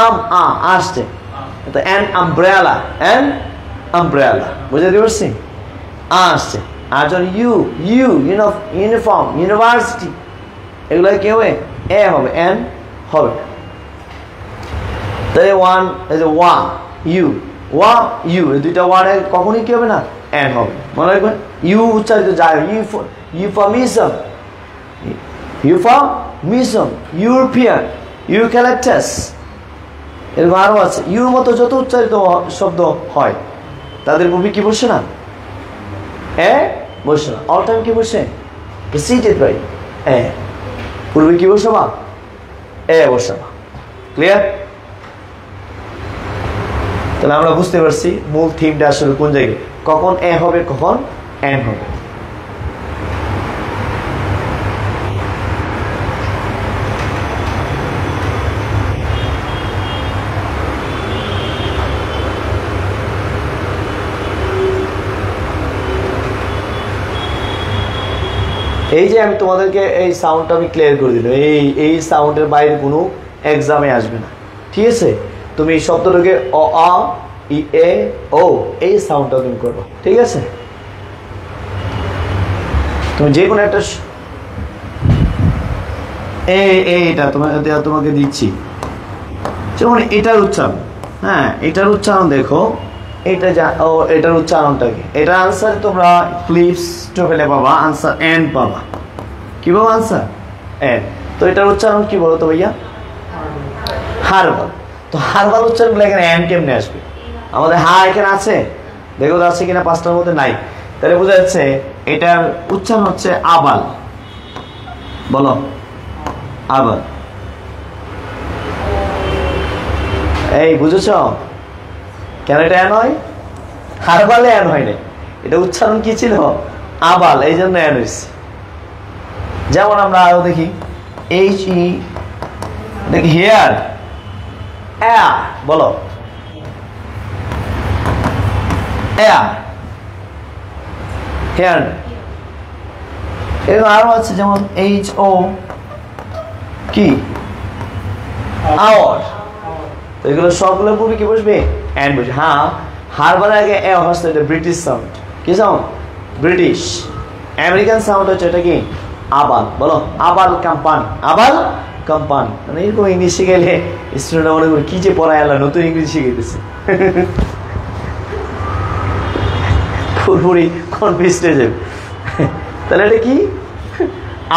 আম আ আসছে, তো এন আমব্রেলা, এন আমব্রেলা, বুঝতে পারছি? আসছে। আর যখন ইউ ইউ ইউনিফর্ম, ইউনিভার্সিটি, এগুলো কি হবে? এ হবে, এন হবে। তাহলে ওয়ান, এই যে ওয়া ইউ, ওয়া ইউ, এই দুইটা ওয়ার্ডে কখনই কি হবে না? এন হবে। মনে রাখবেন, ইউ উচ্চারিত যায় ইউফর্মিজম, ইউফর্মিজম, ইউরোপিয়ান, ইউক্যালিপটাস, এরকম আরো আছে। ইউর মতো যত উচ্চারিত শব্দ হয় তাদের পূর্বে কি বসে না? এ বসে না। অল টাইম কি বসে? প্রিসিডেড বাই এ। পূর্বে কি বসাবা? এ বসাবা। ক্লিয়ার? তাহলে আমরা বুঝতে পারছি মূল থিমটা আসলে কোন জায়গায়, কখন এ হবে, কখন এন হবে। এই যে আমি তোমাদেরকে এই সাউন্ডটা আমি ক্লিয়ার করে দিলাম, এই সাউন্ডের বাইরে কোনো এক্সামে আসবে না, ঠিক আছে? তুমি এই শব্দটাকে অ আ ই এ ও, এই সাউন্ডটা তুমি করবে, ঠিক আছে? তুমি যে কোনো একটা এইটা তোমাকে দিচ্ছি, যেমন এটার উচ্চারণ, হ্যাঁ এটার উচ্চারণ দেখো, এটা এটার উচ্চারণটা কি? এটার আনসার তোমরা ফ্লিপস ফেলে পাবা, আনসার এন পাবা। কি পাবো? Answer N. তো এটার উচ্চারণ কি বলো তো ভাইয়া? হারবাল। তো হারবাল উচ্চারণ করলে এখানে এন কেমনে আসবে? আমাদের হা এখানে আছে, দেখো তো আছে কিনা, 5টার মধ্যে নাই। তাহলে বোঝা যাচ্ছে এটার উচ্চারণ হচ্ছে আবাল। বলো আবাল। এই বুঝেছ কেন এটা অ্যান হয়? হারবালে অ্যান হয় না, এটা উচ্চারণ কি ছিল? আবাল, এই জন্য অ্যান হয়েছে। যেমন আমরা আরো দেখি এইচ ই, দেখি হেয়ার, বলো হেয়ার। এরকম আরো আছে, যেমন এইচ ও কি আওয়ার। তো এগুলো সবগুলোর পূর্বে কি বসবে? অ্যান বসবে। হ্যাঁ, হারবারের আগে এ হচ্ছে, এটা ব্রিটিশ সাউন্ড। কি সাউন্ড? ব্রিটিশ। আমেরিকান সাউন্ড হচ্ছে এটা কি? আবাল। বলো আবাল কোম্পানি, আবাল কোম্পানি। মানে এরকম ইংলিশ শিখেলে স্টুডেন্ট মনে করে কি যে পড়ায় আল্লাহ, নতুন ইংলিশ শিখাইতেছে। পুরোপুরি কনফিউজড হয়ে যাবে। তাহলে এটা কি?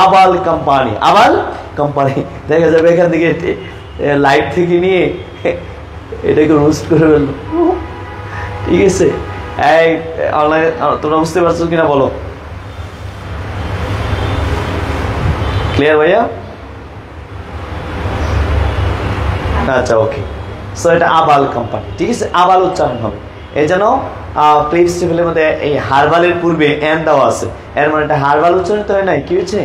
আবাল কোম্পানি, আবাল কোম্পানি। দেখা যাবে এখান থেকে লাইট থেকে নিয়ে এটাকে রোস্ট করে ফেললো। ঠিক আছে, এই অনলাইন তোমরা বুঝতে পারছো কিনা বলো? ক্লিয়ার ভাইয়া? আচ্ছা, ওকে। সো এটা আবাল কোম্পানি। ঠিক আছে, আবাল উচ্চারণ হবে। এই জন্য প্লিজ টেবিলের মধ্যে এই হারবালের পূর্বে এন দেওয়া আছে, এর মানে এটা হারবাল উচ্চারিত হয় নাই, কি হচ্ছে?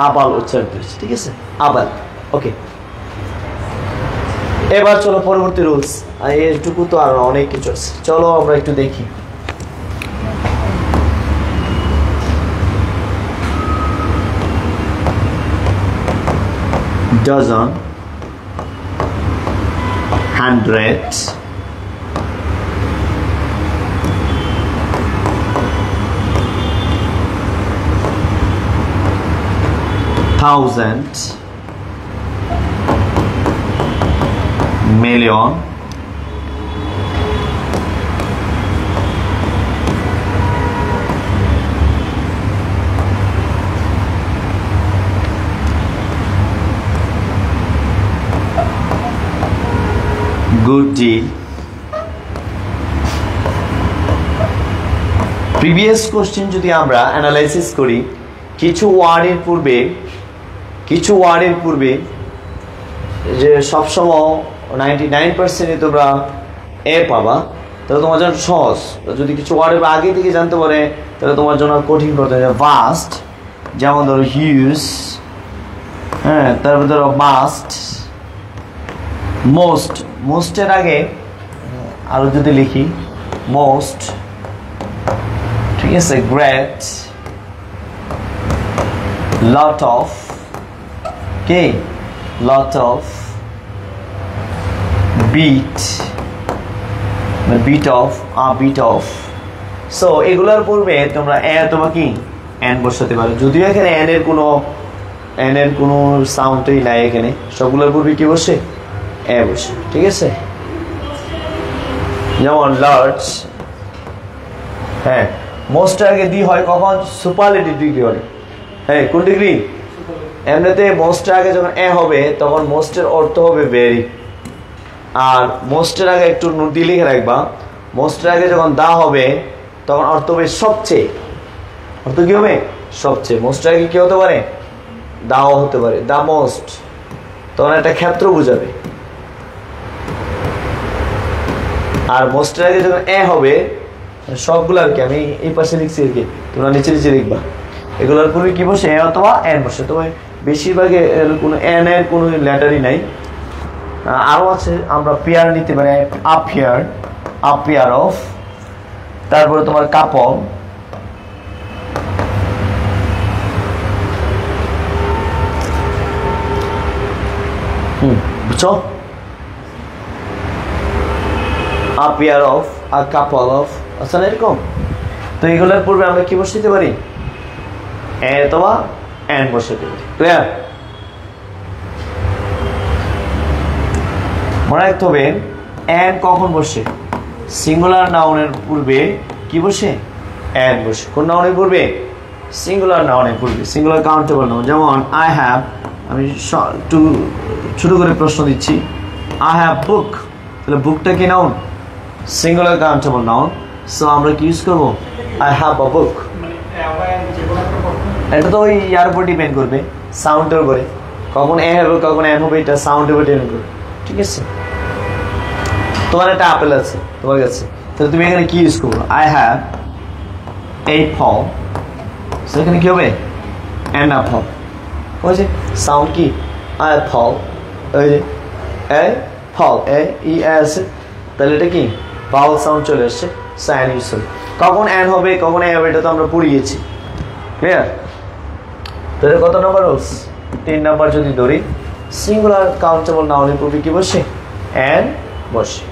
আবাল উচ্চারিত হচ্ছে। ঠিক আছে, আবাল। ওকে, এবার চলো পরবর্তী রুলস। এইটুকু তো আর অনেক কিছু আছে, চলো আমরা একটু দেখি। dozen, hundred, thousand, million, good deal. Previous question যদি আমরা অ্যানালাইসিস করি, কিছু ওয়ার্ডের পূর্বে যে সবসময় 99% তোমরা এ পাবা, তাহলে তোমার জন্য সহজ। যদি কিছু ওয়ার্ডের আগে থেকে জানতে পারে তাহলে তোমার জন্য কঠিন করতে হবে। ভাস্ট, যেমন ধরো হিউজ, হ্যাঁ, তারপর ধরো মাস্ট, মোস্ট। মোস্টের আগে আরো যদি লিখি মোস্ট, ঠিক আছে, গ্রেট, লট অফ, কে lot of, bit, bit of, bit of. So এগুলোর পূর্বে তোমরা এ অথবা কি এন বসাতে পারো। যদিও এখানে এন এর কোনো সাউন্ডই নাই, এখানে সবগুলোর পূর্বে কি বসে? এ বসে। ঠিক আছে, যেমন লার্জ, হ্যাঁ, মোস্টের আগে দি হয় কখন? সুপারলেটিভ ডিগ্রি হলে। হ্যাঁ, কোন ডিগ্রি? এমনিতে মোস্টের আগে যখন এ হবে তখন মোস্টের অর্থ হবে ভেরি। আর মোস্টের আগে একটু নোটি লিখে রাখবা, মোস্টের আগে যখন দা হবে তখন অর্থ হবে সবচেয়ে। অর্থ কি হবে? সবচেয়ে। মোস্টের আগে কি হতে পারে? দাও হতে পারে, দা মোস্ট, তখন একটা ক্ষেত্র বুঝাবে। আর মোস্টের আগে যখন এ হবে, সবগুলো আর কি আমি এই পাশে লিখছি আর কি, তোমরা নিচে নিচে লিখবা। এগুলোর পূর্বে কি বসে? এ অথবা এন বসে। তবে বেশিরভাগে কোনো এন এর কোনো লেটারই নাই। আরো আছে, আমরা পেয়ার নিতে পারি, আপিয়ার, আপিয়ার অফ, তারপরে তোমার কাপল, বুঝছো? আপিয়ার অফ আর কাপল অফ, আচ্ছা না এরকম। তো এগুলোর পূর্বে আমরা কি বসাতে পারি? এ অথবা এন বসাতে পারি। ক্লিয়ার? মনে রাখতে হবে এন কখন বসে? সিঙ্গুলার নাউনের পূর্বে কি বসে? এন বসে। কোন নাউনের পূর্বে? সিঙ্গুলার নাউনের পূর্বে, সিঙ্গুলার কাউন্টেবল নাউন। যেমন আই হ্যাভ, আমি একটু ছোট করে প্রশ্ন দিচ্ছি, আই হ্যাভ বুক, তাহলে বুকটা কি noun? Singular countable noun. So আমরা কি ইউজ করবো? আই হ্যাভ আ বুক। এটা তো ওই ইয়ার উপর ডিপেন্ড করবে, সাউন্ডের উপরে, কখন এ হবে কখন এন হবে, এটা সাউন্ডের উপর ডিপেন্ড করবে। ঠিক আছে, তোমার একটা আপেল আছে তোমার কাছে, তাহলে তুমি এখানে কি ইউজ করবো? আই হ্যাভ এ ফল, সেখানে কি হবে? An Apple. বুঝছে সাউন্ড কি? আই ফল, ওই যে এ ফল, এ ই আছে, তাহলে এটা কি ভাওয়াল সাউন্ড চলে আসছে, সাইন ইউজ হবে। কখন অ্যান হবে কখন এ হবে এটা তো আমরা পড়িয়েছি, ক্লিয়ার? তাহলে কত নম্বর রুলস? 3 নাম্বার যদি ধরি, সিঙ্গুলার কাউন্টেবল নাউনের পূর্বে কি বসে? অ্যান বসে।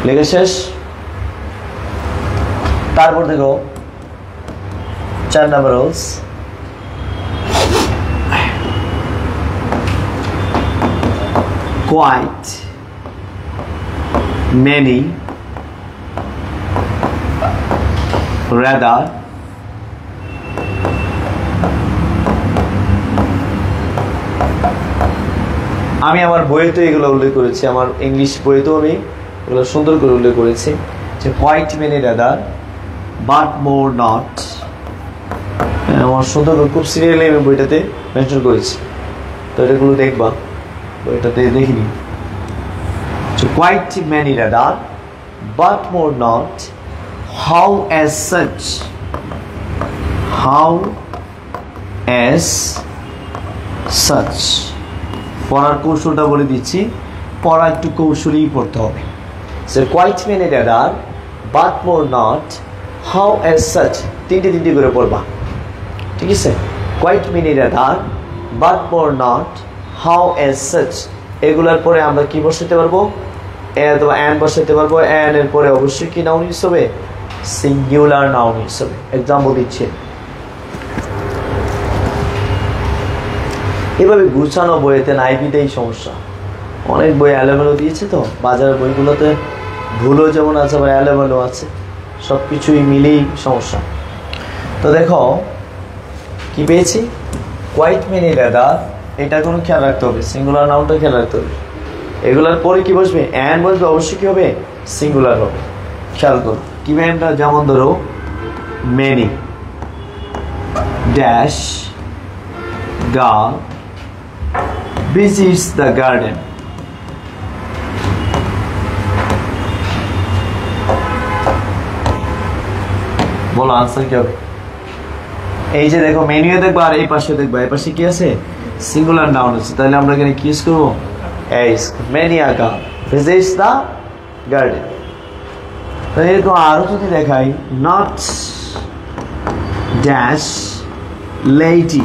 লেখা শেষ। তারপর দেখো 4 number rules, quite, many, rather, আমি আমার বইতে এগুলো উল্লেখ করেছি, আমার ইংলিশ বইতেও আমি এগুলো সুন্দর করে উল্লেখ করেছি যে quite, many, rather, but more not। আমার সুন্দর খুব সিরিয়ালি আমি বইটাতে মেনশন করেছি, তো এটাগুলো দেখবা বইটাতে দেখিনি। Quite, many, rather, but more not, how as such, how as such। পড়ার কৌশলটা বলে দিচ্ছি, পড়া একটু কৌশলেই পড়তে হবে। So quite, many, rather, but more not, how as such, তিনটে করে পড়বা, ঠিক আছে? quite, many, rather, but more not, how as such, এগুলোর পরে আমরা কি বসাতে পারবো? অথবা অ্যান বসাতে পারবো। অ্যান এর পরে অবশ্যই কি নাউন ইউজ হবে? সিঙ্গুলার নাউন ইউজ হবে। এক্সাম্পল দিচ্ছি, এভাবে গুছানো বইয়েতে নাইবিতেই সমস্যা, অনেক বই এলোমেলো দিয়েছে, তো বাজারের বইগুলোতে ভুলও যেমন আছে আবার এলোমেলো আছে, সব কিছুই মিলেই সমস্যা। তো দেখো কি পেয়েছি? কোয়াইট, মেনি, রাদার, এটা কোনো খেয়াল রাখতে হবে, সিঙ্গুলার নাউনটা খেয়াল রাখতে হবে। এগুলোর পরে কি বসবে? অ্যান বসবে, অবশ্যই কি হবে? সিঙ্গুলার হবে। খেয়াল করো কিভাবে আমরা, যেমন ধরো many dash girl visits the garden, বলো আনসার কি হবে? এই যে দেখো মেনুয়ে দেখবো আর এই পাশে দেখবো, এই পাশে কি আছে? সিঙ্গুলার নাউন আছে, তাহলে আমরা এখানে কি ইউজ করবো? S, many a girl visits the garden। তাহলে এরকম আরো যদি দেখাই, not dash lady,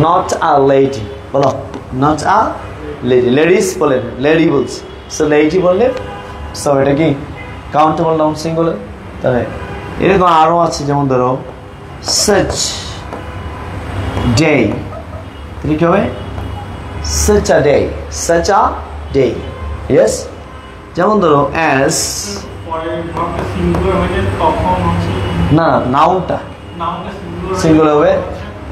not a lady, বলো not a lady, ladies বলেন, lady বলছে, so lady বললে, so এটা কি কাউন্টেবল নাউন সিঙ্গুলার। তাহলে এরকম আরো আছে, যেমন ধরো such day, কি হবে? such a day, such a day, yes। যেমন ধরো as, না নাউনটা সিঙ্গুলার হবে,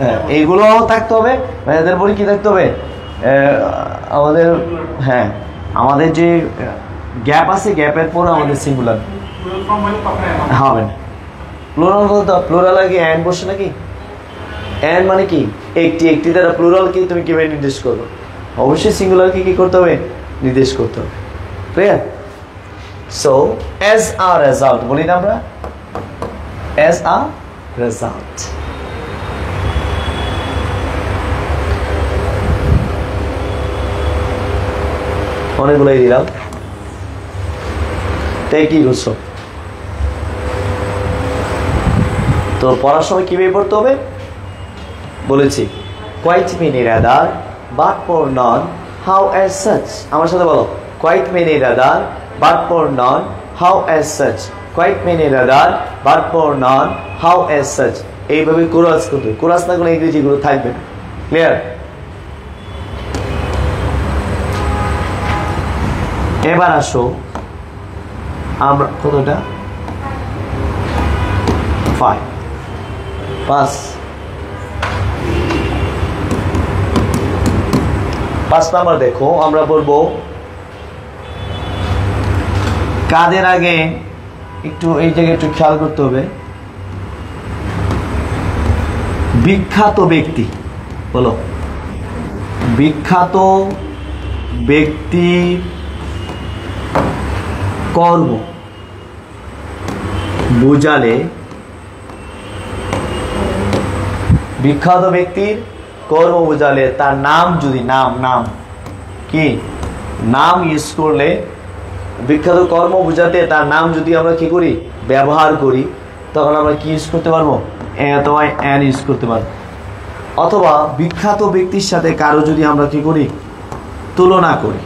হ্যাঁ এইগুলোও থাকতে হবে, এদের পরে কি থাকতে হবে? আমাদের, হ্যাঁ আমাদের যে গ্যাপ আছে, গ্যাপের পর আমাদের সিঙ্গুলার হবে না। প্লুরাল বলতে প্লুরাল আগে অ্যান বসে নাকি? অ্যান মানে কি? একটি দ্বারা প্লুরালকে তুমি কিভাবে নির্দেশ করবে? অবশ্যই সিঙ্গুলারকে কি করতে হবে? নির্দেশ করতে হবে, clear? So as a result বলি না আমরা, অ্যাজ আ রেজাল্ট। অনেকগুলোই দিলাম, কি বুঝছো? তো পড়ার সময় কিভাবে পড়তে হবে বলেছি, quite many rather but for none how as such. আমার সাথে বলো, quite many rather but for none how as such, quite many rather but for none how as such. এইভাবে কোরাস করতে, কোরাস না করলে ইংরেজিগুলো থাকবে না, ক্লিয়ার? এবার আসো আমরা কতটা 5 নাম্বার দেখো, আমরা বলবো কাদের আগে একটু এই জায়গায় একটু খেয়াল করতে হবে। বিখ্যাত ব্যক্তি, বলো বিখ্যাত ব্যক্তি কর্ম বুঝালে, বিখ্যাত ব্যক্তির কর্ম বুঝালে তার নাম যদি নাম কি নাম ইউজ করলে, বিখ্যাত কর্ম বুঝাতে তার নাম যদি আমরা কি করি ব্যবহার করি, তখন আমরা কি ইউজ করতে পারবো অথবা অ্যান ইউজ করতে পারবো। অথবা বিখ্যাত ব্যক্তির সাথে কারো যদি আমরা কি করি তুলনা করি,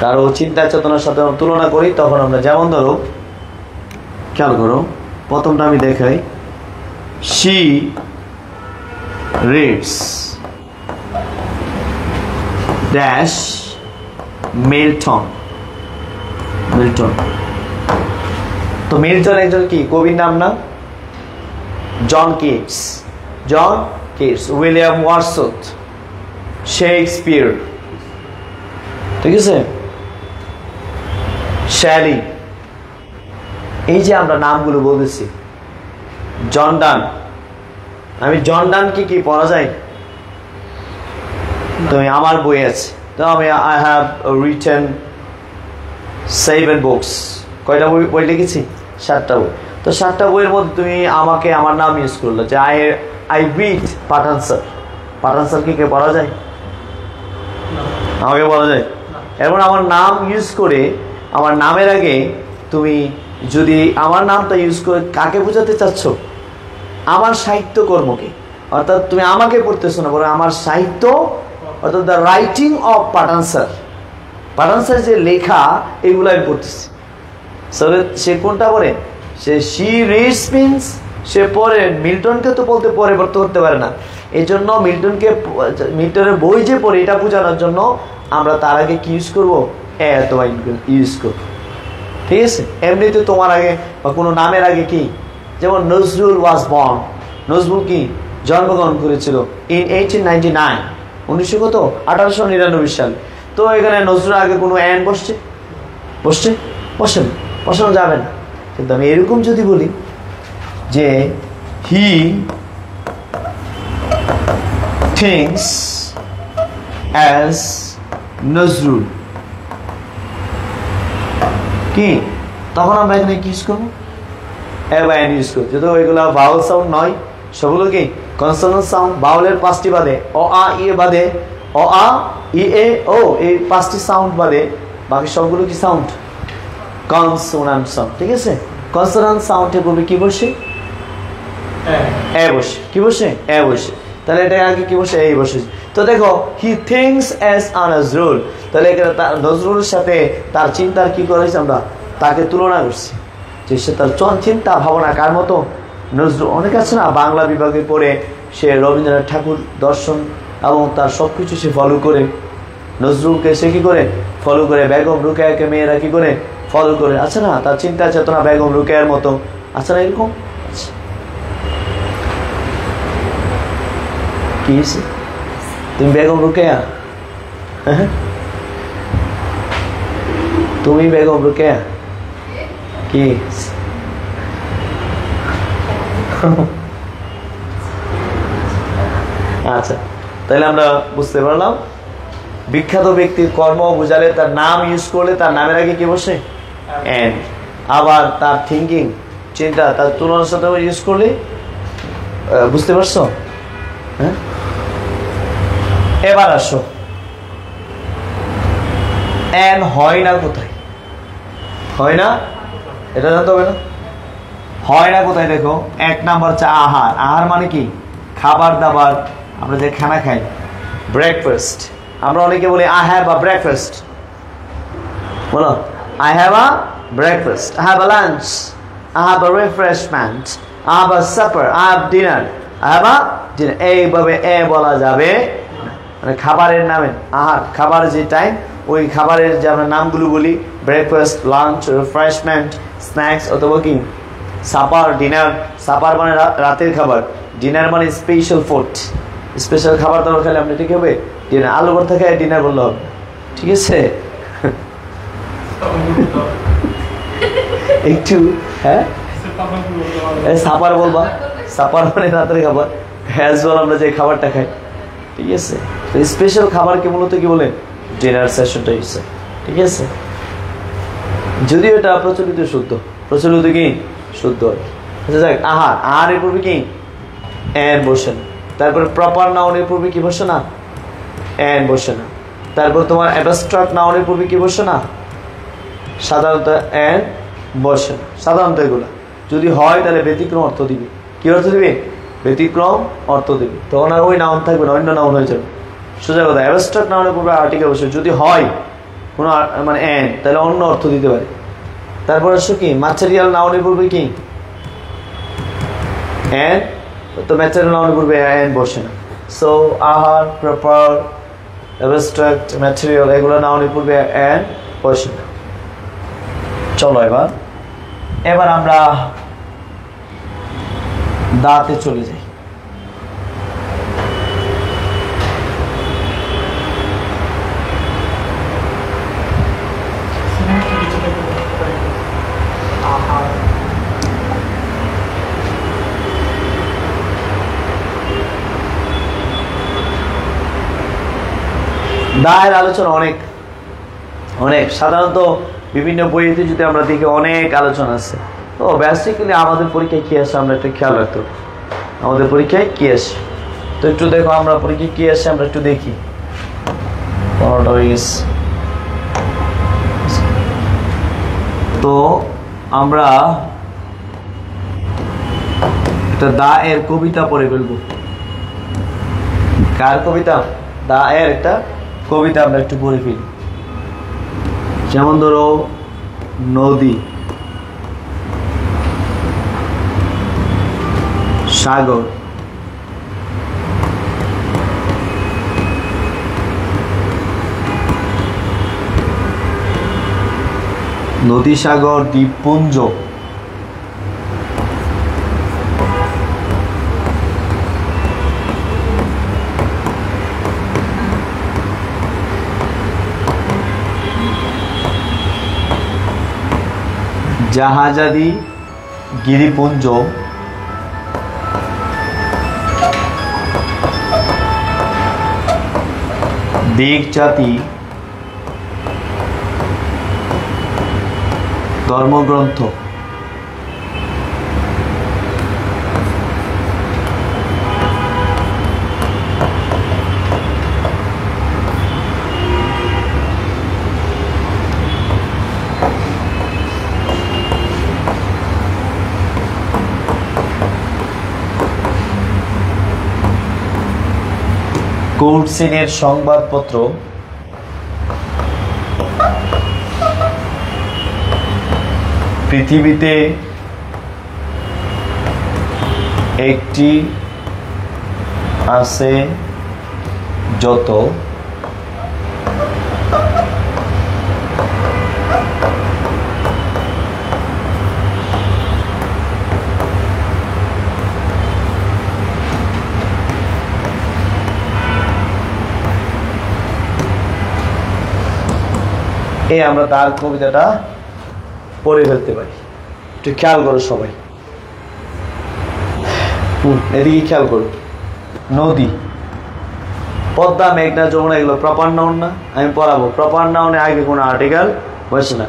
কারো চিন্তা চেতনার সাথে তুলনা করি, তখন আমরা যেমন ধরো খেয়াল করো, প্রথমটা আমি দেখাই, she reads dash মিল্টন। তো মিল্টন একজন কি কবির নাম না? John Keats, William Wordsworth, Shakespeare, ঠিক আছে, শ্যালি। এই যে আমরা নামগুলো বলতেছি, জন ডান, আমি জন ডানকে কি পড়া যায়? তুমি আমার বই আছে, তো আমি আই হ্যাভ রিটেন 7 বুকস। কয়টা বই লিখেছি? 7টা বই। তো 7টা বইয়ের মধ্যে তুমি আমাকে আমার নাম ইউজ করলো যে আই রিড পাঠান স্যার। পাঠান স্যারকে কে পড়া যায়? আমাকে বলা যায়? এরপর আমার নাম ইউজ করে, আমার নামের আগে তুমি যদি আমার নামটা ইউজ করে কাকে বোঝাতে চাচ্ছ? আমার সাহিত্য কর্মকে, অর্থাৎ তুমি আমাকে পড়তেছো না, বরং আমার সাহিত্য, অর্থাৎ the writing of Pathan sir. Pathan sir যে লেখা, এগুলো আমি পড়তেছি। সে কোনটা পড়ে? সে রিডস মিন্স সে পড়ে। মিল্টনকে তো বলতে পরিবর্তন করতে পারে না, এই জন্য মিল্টনের বই যে পড়ে এটা বোঝানোর জন্য আমরা তার আগে কি ইউজ করবো? অথবা ইউজ করবো, ঠিক আছে? এমনিতে তোমার আগে বা কোনো নামের আগে কি, যেমন নজরুল ওয়াজ বর্ন, নজরুল কি জন্মগ্রহণ করেছিল ইন 1899, 1899 সাল। তো এখানে নজরুল আগে কোনো অ্যান বসানো যাবে না। কিন্তু আমি এরকম যদি বলি যে হি থিংস অ্যাজ নজরুল, কি তখন আমরা এখানে কি ইউজ করবো? অ্যান ইউজ করবো। যদিও ওইগুলো ভাওয়াল সাউন্ড নয়, সবগুলো কি কনসোনেন্ট সাউন্ড। ভাওয়ালের 5টি বাদে, অ আ ই বাদে, অ আ ই এ ও, এই 5টি সাউন্ড বাদে বাকি সবগুলো কি সাউন্ড? কনসোনেন্ট সাউন্ড, ঠিক আছে? কনসোনেন্ট সাউন্ডে বলবে কি বসে? এ বসে। কি বসে? এ বসে। তাহলে এটা আগে কি বসে? এই বসে। তো দেখো, he thinks as a Nazrul, তাহলে এখানে নজরুলের সাথে তার চিন্তার কি করেছি আমরা? তাকে তুলনা করছি যে সে তার চিন্তা ভাবনা কার মতো? নজরুল। অনেক আছে না বাংলা বিভাগে পড়ে সে রবীন্দ্রনাথ ঠাকুর দর্শন এবং তার সব কিছু সে ফলো করে, নজরুলকে সে কি করে ফলো করে, বেগম রোকেয়াকে মেয়েরা কি করে ফলো করে, আছে না? তার চিন্তা চেতনা বেগম রোকেয়ার মতো, আছে না এরকম? কি তুমি বেগম রোকেয়া? তুমি বেগম রোকেয়া কি? আচ্ছা, তাহলে আমরা বুঝতে পারলাম বিখ্যাত ব্যক্তির কর্ম বুঝালে তার নাম ইউজ করলে তার নামের আগে কি বসে? এন। আবার তার থিঙ্কিং, চিন্তা, তার তুলনার সাথে ইউজ করলে, বুঝতে পারছো? হ্যাঁ, এবার আসো, এন হয় না কোথায়? হয় না, এটা জানতে হবে না? হয় না কোথায়? দেখো, 1 নাম্বার হচ্ছে আহার। আহার মানে কি? খাবার দাবার, আমরা যে খানা খাই, ব্রেকফাস্ট। আমরা অনেকে বলি আই হ্যাভ আ ব্রেকফাস্ট। বলো, I have a breakfast, I have a lunch, I have a refreshment, I have a supper, I have dinner, I have a dinner. এইভাবে এ বলা যাবে, মানে খাবারের নামে আহার, খাবারের যে টাইম, ওই খাবারের যে আমরা নামগুলো বলি, ব্রেকফাস্ট, লাঞ্চ, রিফ্রেশমেন্ট, স্ন্যাক্স, অথবা কি সাপার, ডিনার। সাপার মানে রাতের খাবার, ডিনার মানে স্পেশাল ফুড, স্পেশাল খাবার দাবার খেলে আপনি ঠিক হবে ডিনার। আলু ভর্তা খেয়ে ডিনার বললে হবে, ঠিক আছে? একটু হ্যাঁ সাপার বলবা, সাপার মানে রাতের খাবার, অ্যাজ ওয়েল আমরা যে খাবারটা খাই, ঠিক আছে। তো স্পেশাল খাবারকে মূলত কি বলে, ডিনার সেশনটা হচ্ছে, ঠিক আছে। যদিও এটা প্রচলিত শুদ্ধ, প্রচলিত কি শুদ্ধ। আচ্ছা যাক, আহার, আহারের পূর্বে কি এন বসে না। তারপরে প্রপার নাউনের পূর্বে কি বসে না, এন বসে না। তারপর তোমার অ্যাবস্ট্রাক্ট নাউনের পূর্বে কি বসে না, সাধারণত এন বসে না। সাধারণত এগুলা যদি হয় তাহলে ব্যতিক্রম অর্থ দিবে। কি অর্থ দিবে, ব্যতিক্রম অর্থ দিবে। তখন আর ওই নাউন থাকবে না, অন্য নাউন হয়ে যাবে। সোজা কথা, অ্যাবস্ট্রাক্ট নাউনের পূর্বে আর্টিকেল বসে যদি হয় কোনো মানে এন, তাহলে অন্য অর্থ দিতে পারে। তারপর আসো কি ম্যাটেরিয়াল নাউনের পূর্বে কি এন, তো ম্যাটেরিয়াল নাউনের পূর্বে এন বসে না। সো আহার, প্রপার, অ্যাবস্ট্রাক্ট, ম্যাটেরিয়াল এগুলো নাউনের পূর্বে এন বসে না। চলো এবার আমরা দাতে চলে যাই। দায়ের আলোচনা অনেক অনেক, সাধারণত বিভিন্ন বইতে যদি আমরা দেখি অনেক আলোচনা আছে। তো বেসিক্যালি আমাদের পরীক্ষায় কি আসে আমরা একটু খেয়াল রাখতে হবে, আমাদের পরীক্ষায় কি আসে। তো একটু দেখো আমরা পরীক্ষায় কি আসে আমরা একটু দেখি। তো আমরা একটা দা এর কবিতা পড়ে ফেলবো। কার কবিতা, দা এর একটা কবিতা আমরা একটু পড়ে ফেলি। যেমন ধরো নদী, সাগর, নদী, সাগর, দ্বীপপুঞ্জ, জাহাজাদি, গিরিপুঞ্জ, দিকজাতি, ধর্মগ্রন্থ, কোর্সিনের সংবাদপত্র, পৃথিবীতে একটি আছে যত এই আমরা তার কবিতাটা পড়ে ফেলতে পারি। একটু খেয়াল করো সবাই, এদিকে খেয়াল করো। নদী, পদ্মা, মেঘনা, যমুনা এগুলো প্রপার নাউন না? আমি পড়াবো প্রপার নাউনে আগে কোনো আর্টিকেল বসে না,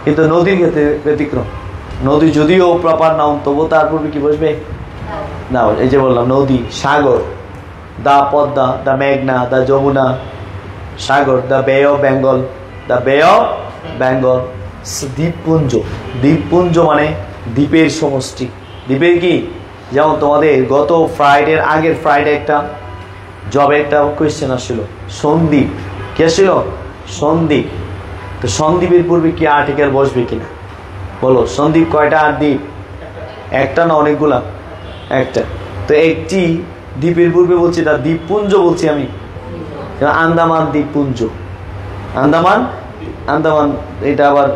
কিন্তু নদীর ক্ষেত্রে ব্যতিক্রম। নদী যদিও প্রপার নাউন, তবু তার পূর্বে কি বসবে না। এই যে বললাম নদী, সাগর, দা পদ্মা, দা মেঘনা, দা যমুনা, সাগর, দা বে অফ বেঙ্গল, দা বে অফ বেঙ্গল। দ্বীপপুঞ্জ, দ্বীপপুঞ্জ মানে দ্বীপের সমষ্টি। দ্বীপের কি, যেমন তোমাদের গত ফ্রাইডের আগের ফ্রাইডে একটা জবে একটা কোয়েশ্চেন আসছিল, সন্দ্বীপ। কি আসছিল? সন্দ্বীপ। তো সন্দ্বীপের পূর্বে কি আর্টিকেল বসবে কিনা বলো? সন্দ্বীপ কয়টা আর দ্বীপ? একটা না অনেকগুলা? একটা। তো একটি দ্বীপের পূর্বে বলছি, তার দ্বীপপুঞ্জ বলছি আমি, আন্দামান দ্বীপপুঞ্জ। আন্দামান, আন্দামান এটা আবার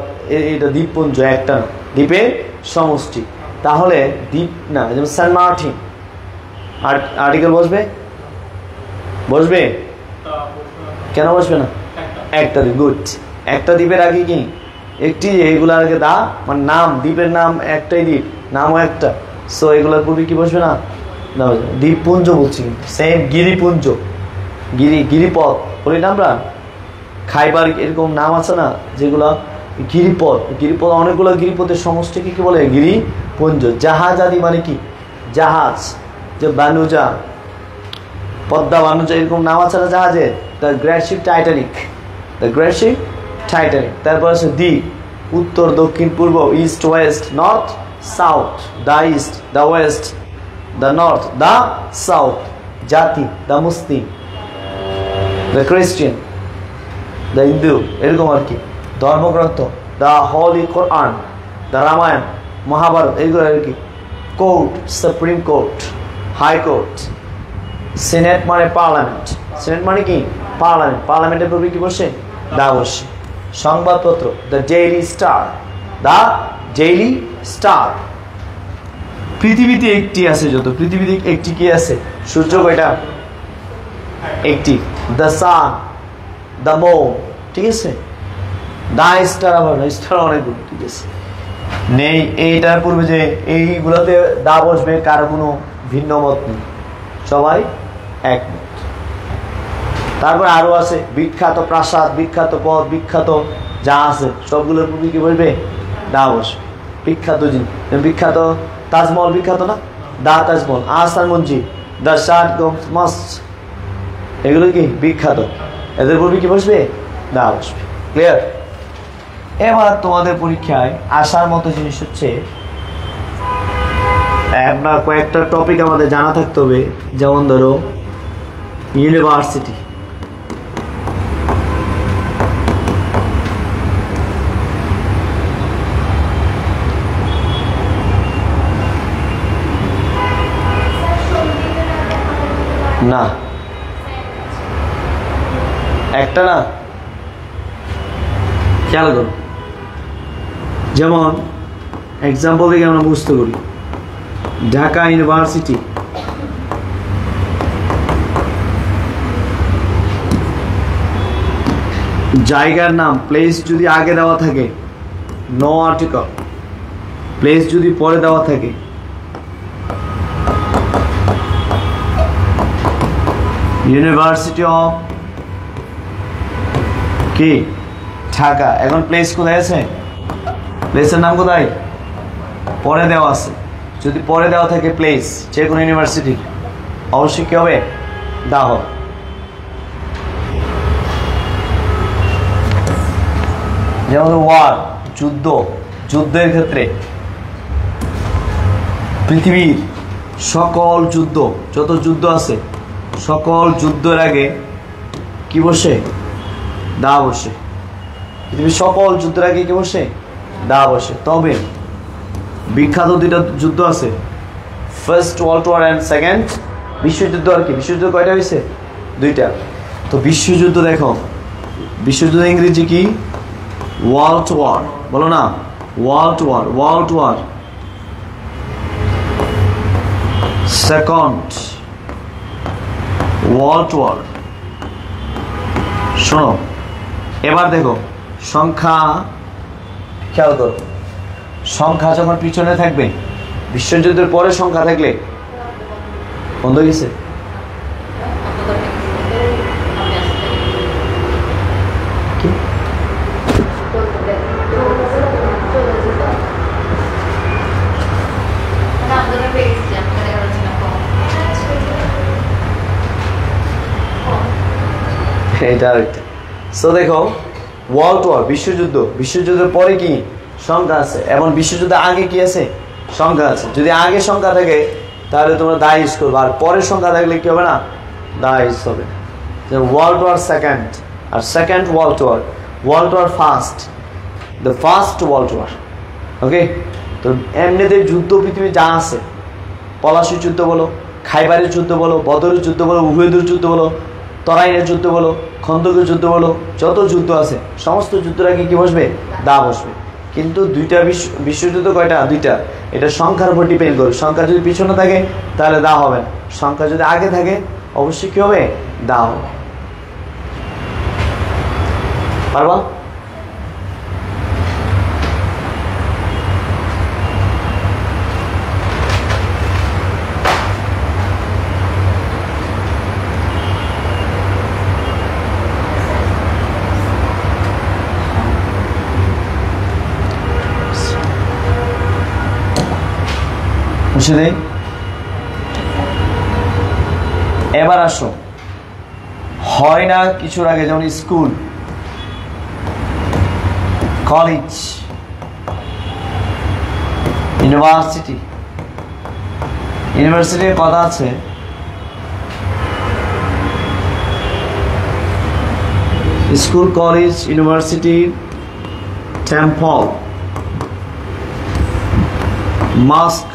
এটা দ্বীপপুঞ্জ, একটা না, দ্বীপের সমষ্টি। তাহলে দ্বীপ না, যেমন সেন্ট মার্টিন, আর্টিকেল বসবে? বসবে কেন বসবে না? একটা দ্বীপ। গুড। একটা দ্বীপের আগে কি একটি, এইগুলার আগে দা মানে নাম, দ্বীপের নাম একটাই দ্বীপ, নামও একটা, সো এগুলোর পূর্বে কি বসবে না? না বসবে। দ্বীপপুঞ্জ বলছি কিন্তু সেম গিরিপুঞ্জ, গিরিপথ বলি না আমরা, খাইবার এরকম নাম আছে না যেগুলো গিরিপথ, অনেকগুলো গিরিপথের সমষ্টিকে কি বলে? গিরিপুঞ্জ। জাহাজ আদি মানে কি? জাহাজ, যে বানুজা, পদ্মা বানুজা এরকম নাম আছে না জাহাজের? দ্য গ্রেট শিপ টাইটানিক, তারপর আছে দ্বীপ, উত্তর দক্ষিণ পূর্ব, east west, north south, the east, the west, the north, the south. জাতি, the Muslim, the Christian, the Hindu, এরকম আর কি। ধর্মগ্রন্থ, the holy Quran, the Ramayana, Mahabharata, এইগুলো আর কি। Court, supreme court, high court. Senate মানে পার্লামেন্ট, সিনেট মানে কি? পার্লামেন্ট, পার্লামেন্টের পূর্বে কি বসে? দা বসে। সংবাদপত্র, দ্য ডেইলি স্টার। পৃথিবীতে একটি আছে, যত পৃথিবীতে একটি কি আছে? সূর্য কয়টা? একটি। দ্য সান, দ্য মুন, ঠিক আছে। দা স্টার, আবার স্টার অনেকগুলো, ঠিক আছে। নেই এইটার পূর্বে যে এইগুলোতে দা বসবে কার কোনো ভিন্ন মত নেই, সবাই একমত। তারপর আরো আছে বিখ্যাত প্রাসাদ, বিখ্যাত পথ, বিখ্যাত যা আছে সবগুলোর পূর্বে কি বসবে? দা বসবে। বিখ্যাত জিনিস, বিখ্যাত তাজমহল বিখ্যাত না? দা তাজমহল। আহসান মসজিদ, দ্য শাহ মস্ক, এগুলো কি বিখ্যাত, এদের পূর্বে কি বসবে? দা বসবে। ক্লিয়ার? এবার তোমাদের পরীক্ষায় আসার মতো জিনিস হচ্ছে আপনার কয়েকটা টপিক আমাদের জানা থাকতে হবে, যেমন ধরো ইউনিভার্সিটি, না একটা না, খেয়াল করো। যেমন এক্সাম্পল থেকে আমরা বুঝতে করি, ঢাকা ইউনিভার্সিটি, জায়গার নাম, প্লেস যদি আগে দেওয়া থাকে নো আর্টিকেল, প্লেস যদি পরে দেওয়া থাকে ইউনিভার্সিটি অফ কি ঢাকা। এখন প্লেস কোথায় আছে? প্লেসের নাম কোথায়? পরে দেওয়া আছে। যদি পরে দেওয়া থাকে প্লেস যে কোনো ইউনিভার্সিটির, অবশ্যই কি হবে? দা হবে। যেমন ওয়ার, যুদ্ধ, যুদ্ধের ক্ষেত্রে পৃথিবীর সকল যুদ্ধ, যত যুদ্ধ আছে সকল যুদ্ধের আগে কি বসে? দা বসে। পৃথিবীর সকল যুদ্ধের আগে কি বসে? দা বসে। তবে বিখ্যাত দুইটা যুদ্ধ আছে, first world war and second বিশ্বযুদ্ধ। আর কি বিশ্বযুদ্ধ কয়টা হয়েছে? দুইটা। তো বিশ্বযুদ্ধ দেখো, বিশ্বযুদ্ধ ইংরেজি কি? ওয়ার্ল্ড ওয়ার, বলো না? World war, world war. Second world war. শোনো এবার দেখো সংখ্যা, খেয়াল করো, সংখ্যা যখন পিছনে থাকবে, বিশ্বযুদ্ধের পরে সংখ্যা থাকলে বন্ধ হয়ে গেছে। এটা আরেকটা। সো দেখো ওয়ার্ল্ড ওয়ার, বিশ্বযুদ্ধ, বিশ্বযুদ্ধের পরে কি সংখ্যা আছে, এবং বিশ্বযুদ্ধের আগে কি আছে? সংখ্যা আছে। যদি আগে সংখ্যা থাকে তাহলে তোমরা দা ইউজ করবে, আর পরের সংখ্যা থাকলে কি হবে না? দা ইউজ হবে। ওয়ার্ল্ড ওয়ার সেকেন্ড, আর second world war, world war first, the first world war. Okay, তো এমনিতে যুদ্ধ পৃথিবী যা আছে, পলাশির যুদ্ধ বলো, খাইবারের যুদ্ধ বলো, বদরের যুদ্ধ বলো, উহুদের যুদ্ধ বলো, তরাইনের যুদ্ধ বলো, খন্দকের যুদ্ধ বলো, যত যুদ্ধ আছে সমস্ত যুদ্ধের আগে কি বসবে? দা বসবে। কিন্তু দুইটা বিশ্বযুদ্ধ কয়টা? দুইটা। এটা সংখ্যার উপর ডিপেন্ড করে। সংখ্যা যদি পিছনে থাকে তাহলে দা হবে না, সংখ্যা যদি আগে থাকে অবশ্যই কি হবে? দা হবে। পারবা? মুছে দেই। এবার আসো, হয় না কিছুর আগে, যেমন স্কুল, কলেজ, ইউনিভার্সিটি। ইউনিভার্সিটির কথা আছে, school, college, university, temple, mosque,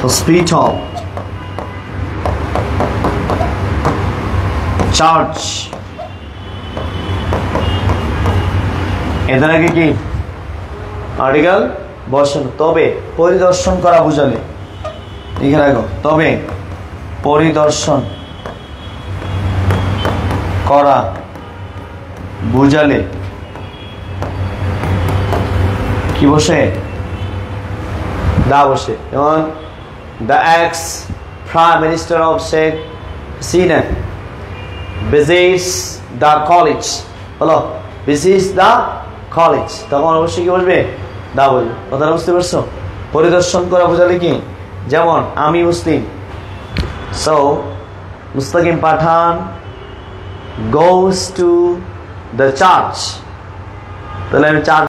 hospital, church. এদের আগে কি আর্টিকেল বসানো। তবে পরিদর্শন করা বুঝালে লিখে রাখো, তবে পরিদর্শন করা বুঝালে কি বসে? দা বসে। যেমন the x prime minister of Sheikh Hasina visits the college, বলো visits the college, তখন অবশ্যই কি বসবে? দা বলবে। কথাটা বুঝতে পারছো? পরিদর্শন করা বোঝালে কি, যেমন আমি মুসলিম, so Mustakim Pathaan goes to the church, তাহলে আমি চার্চ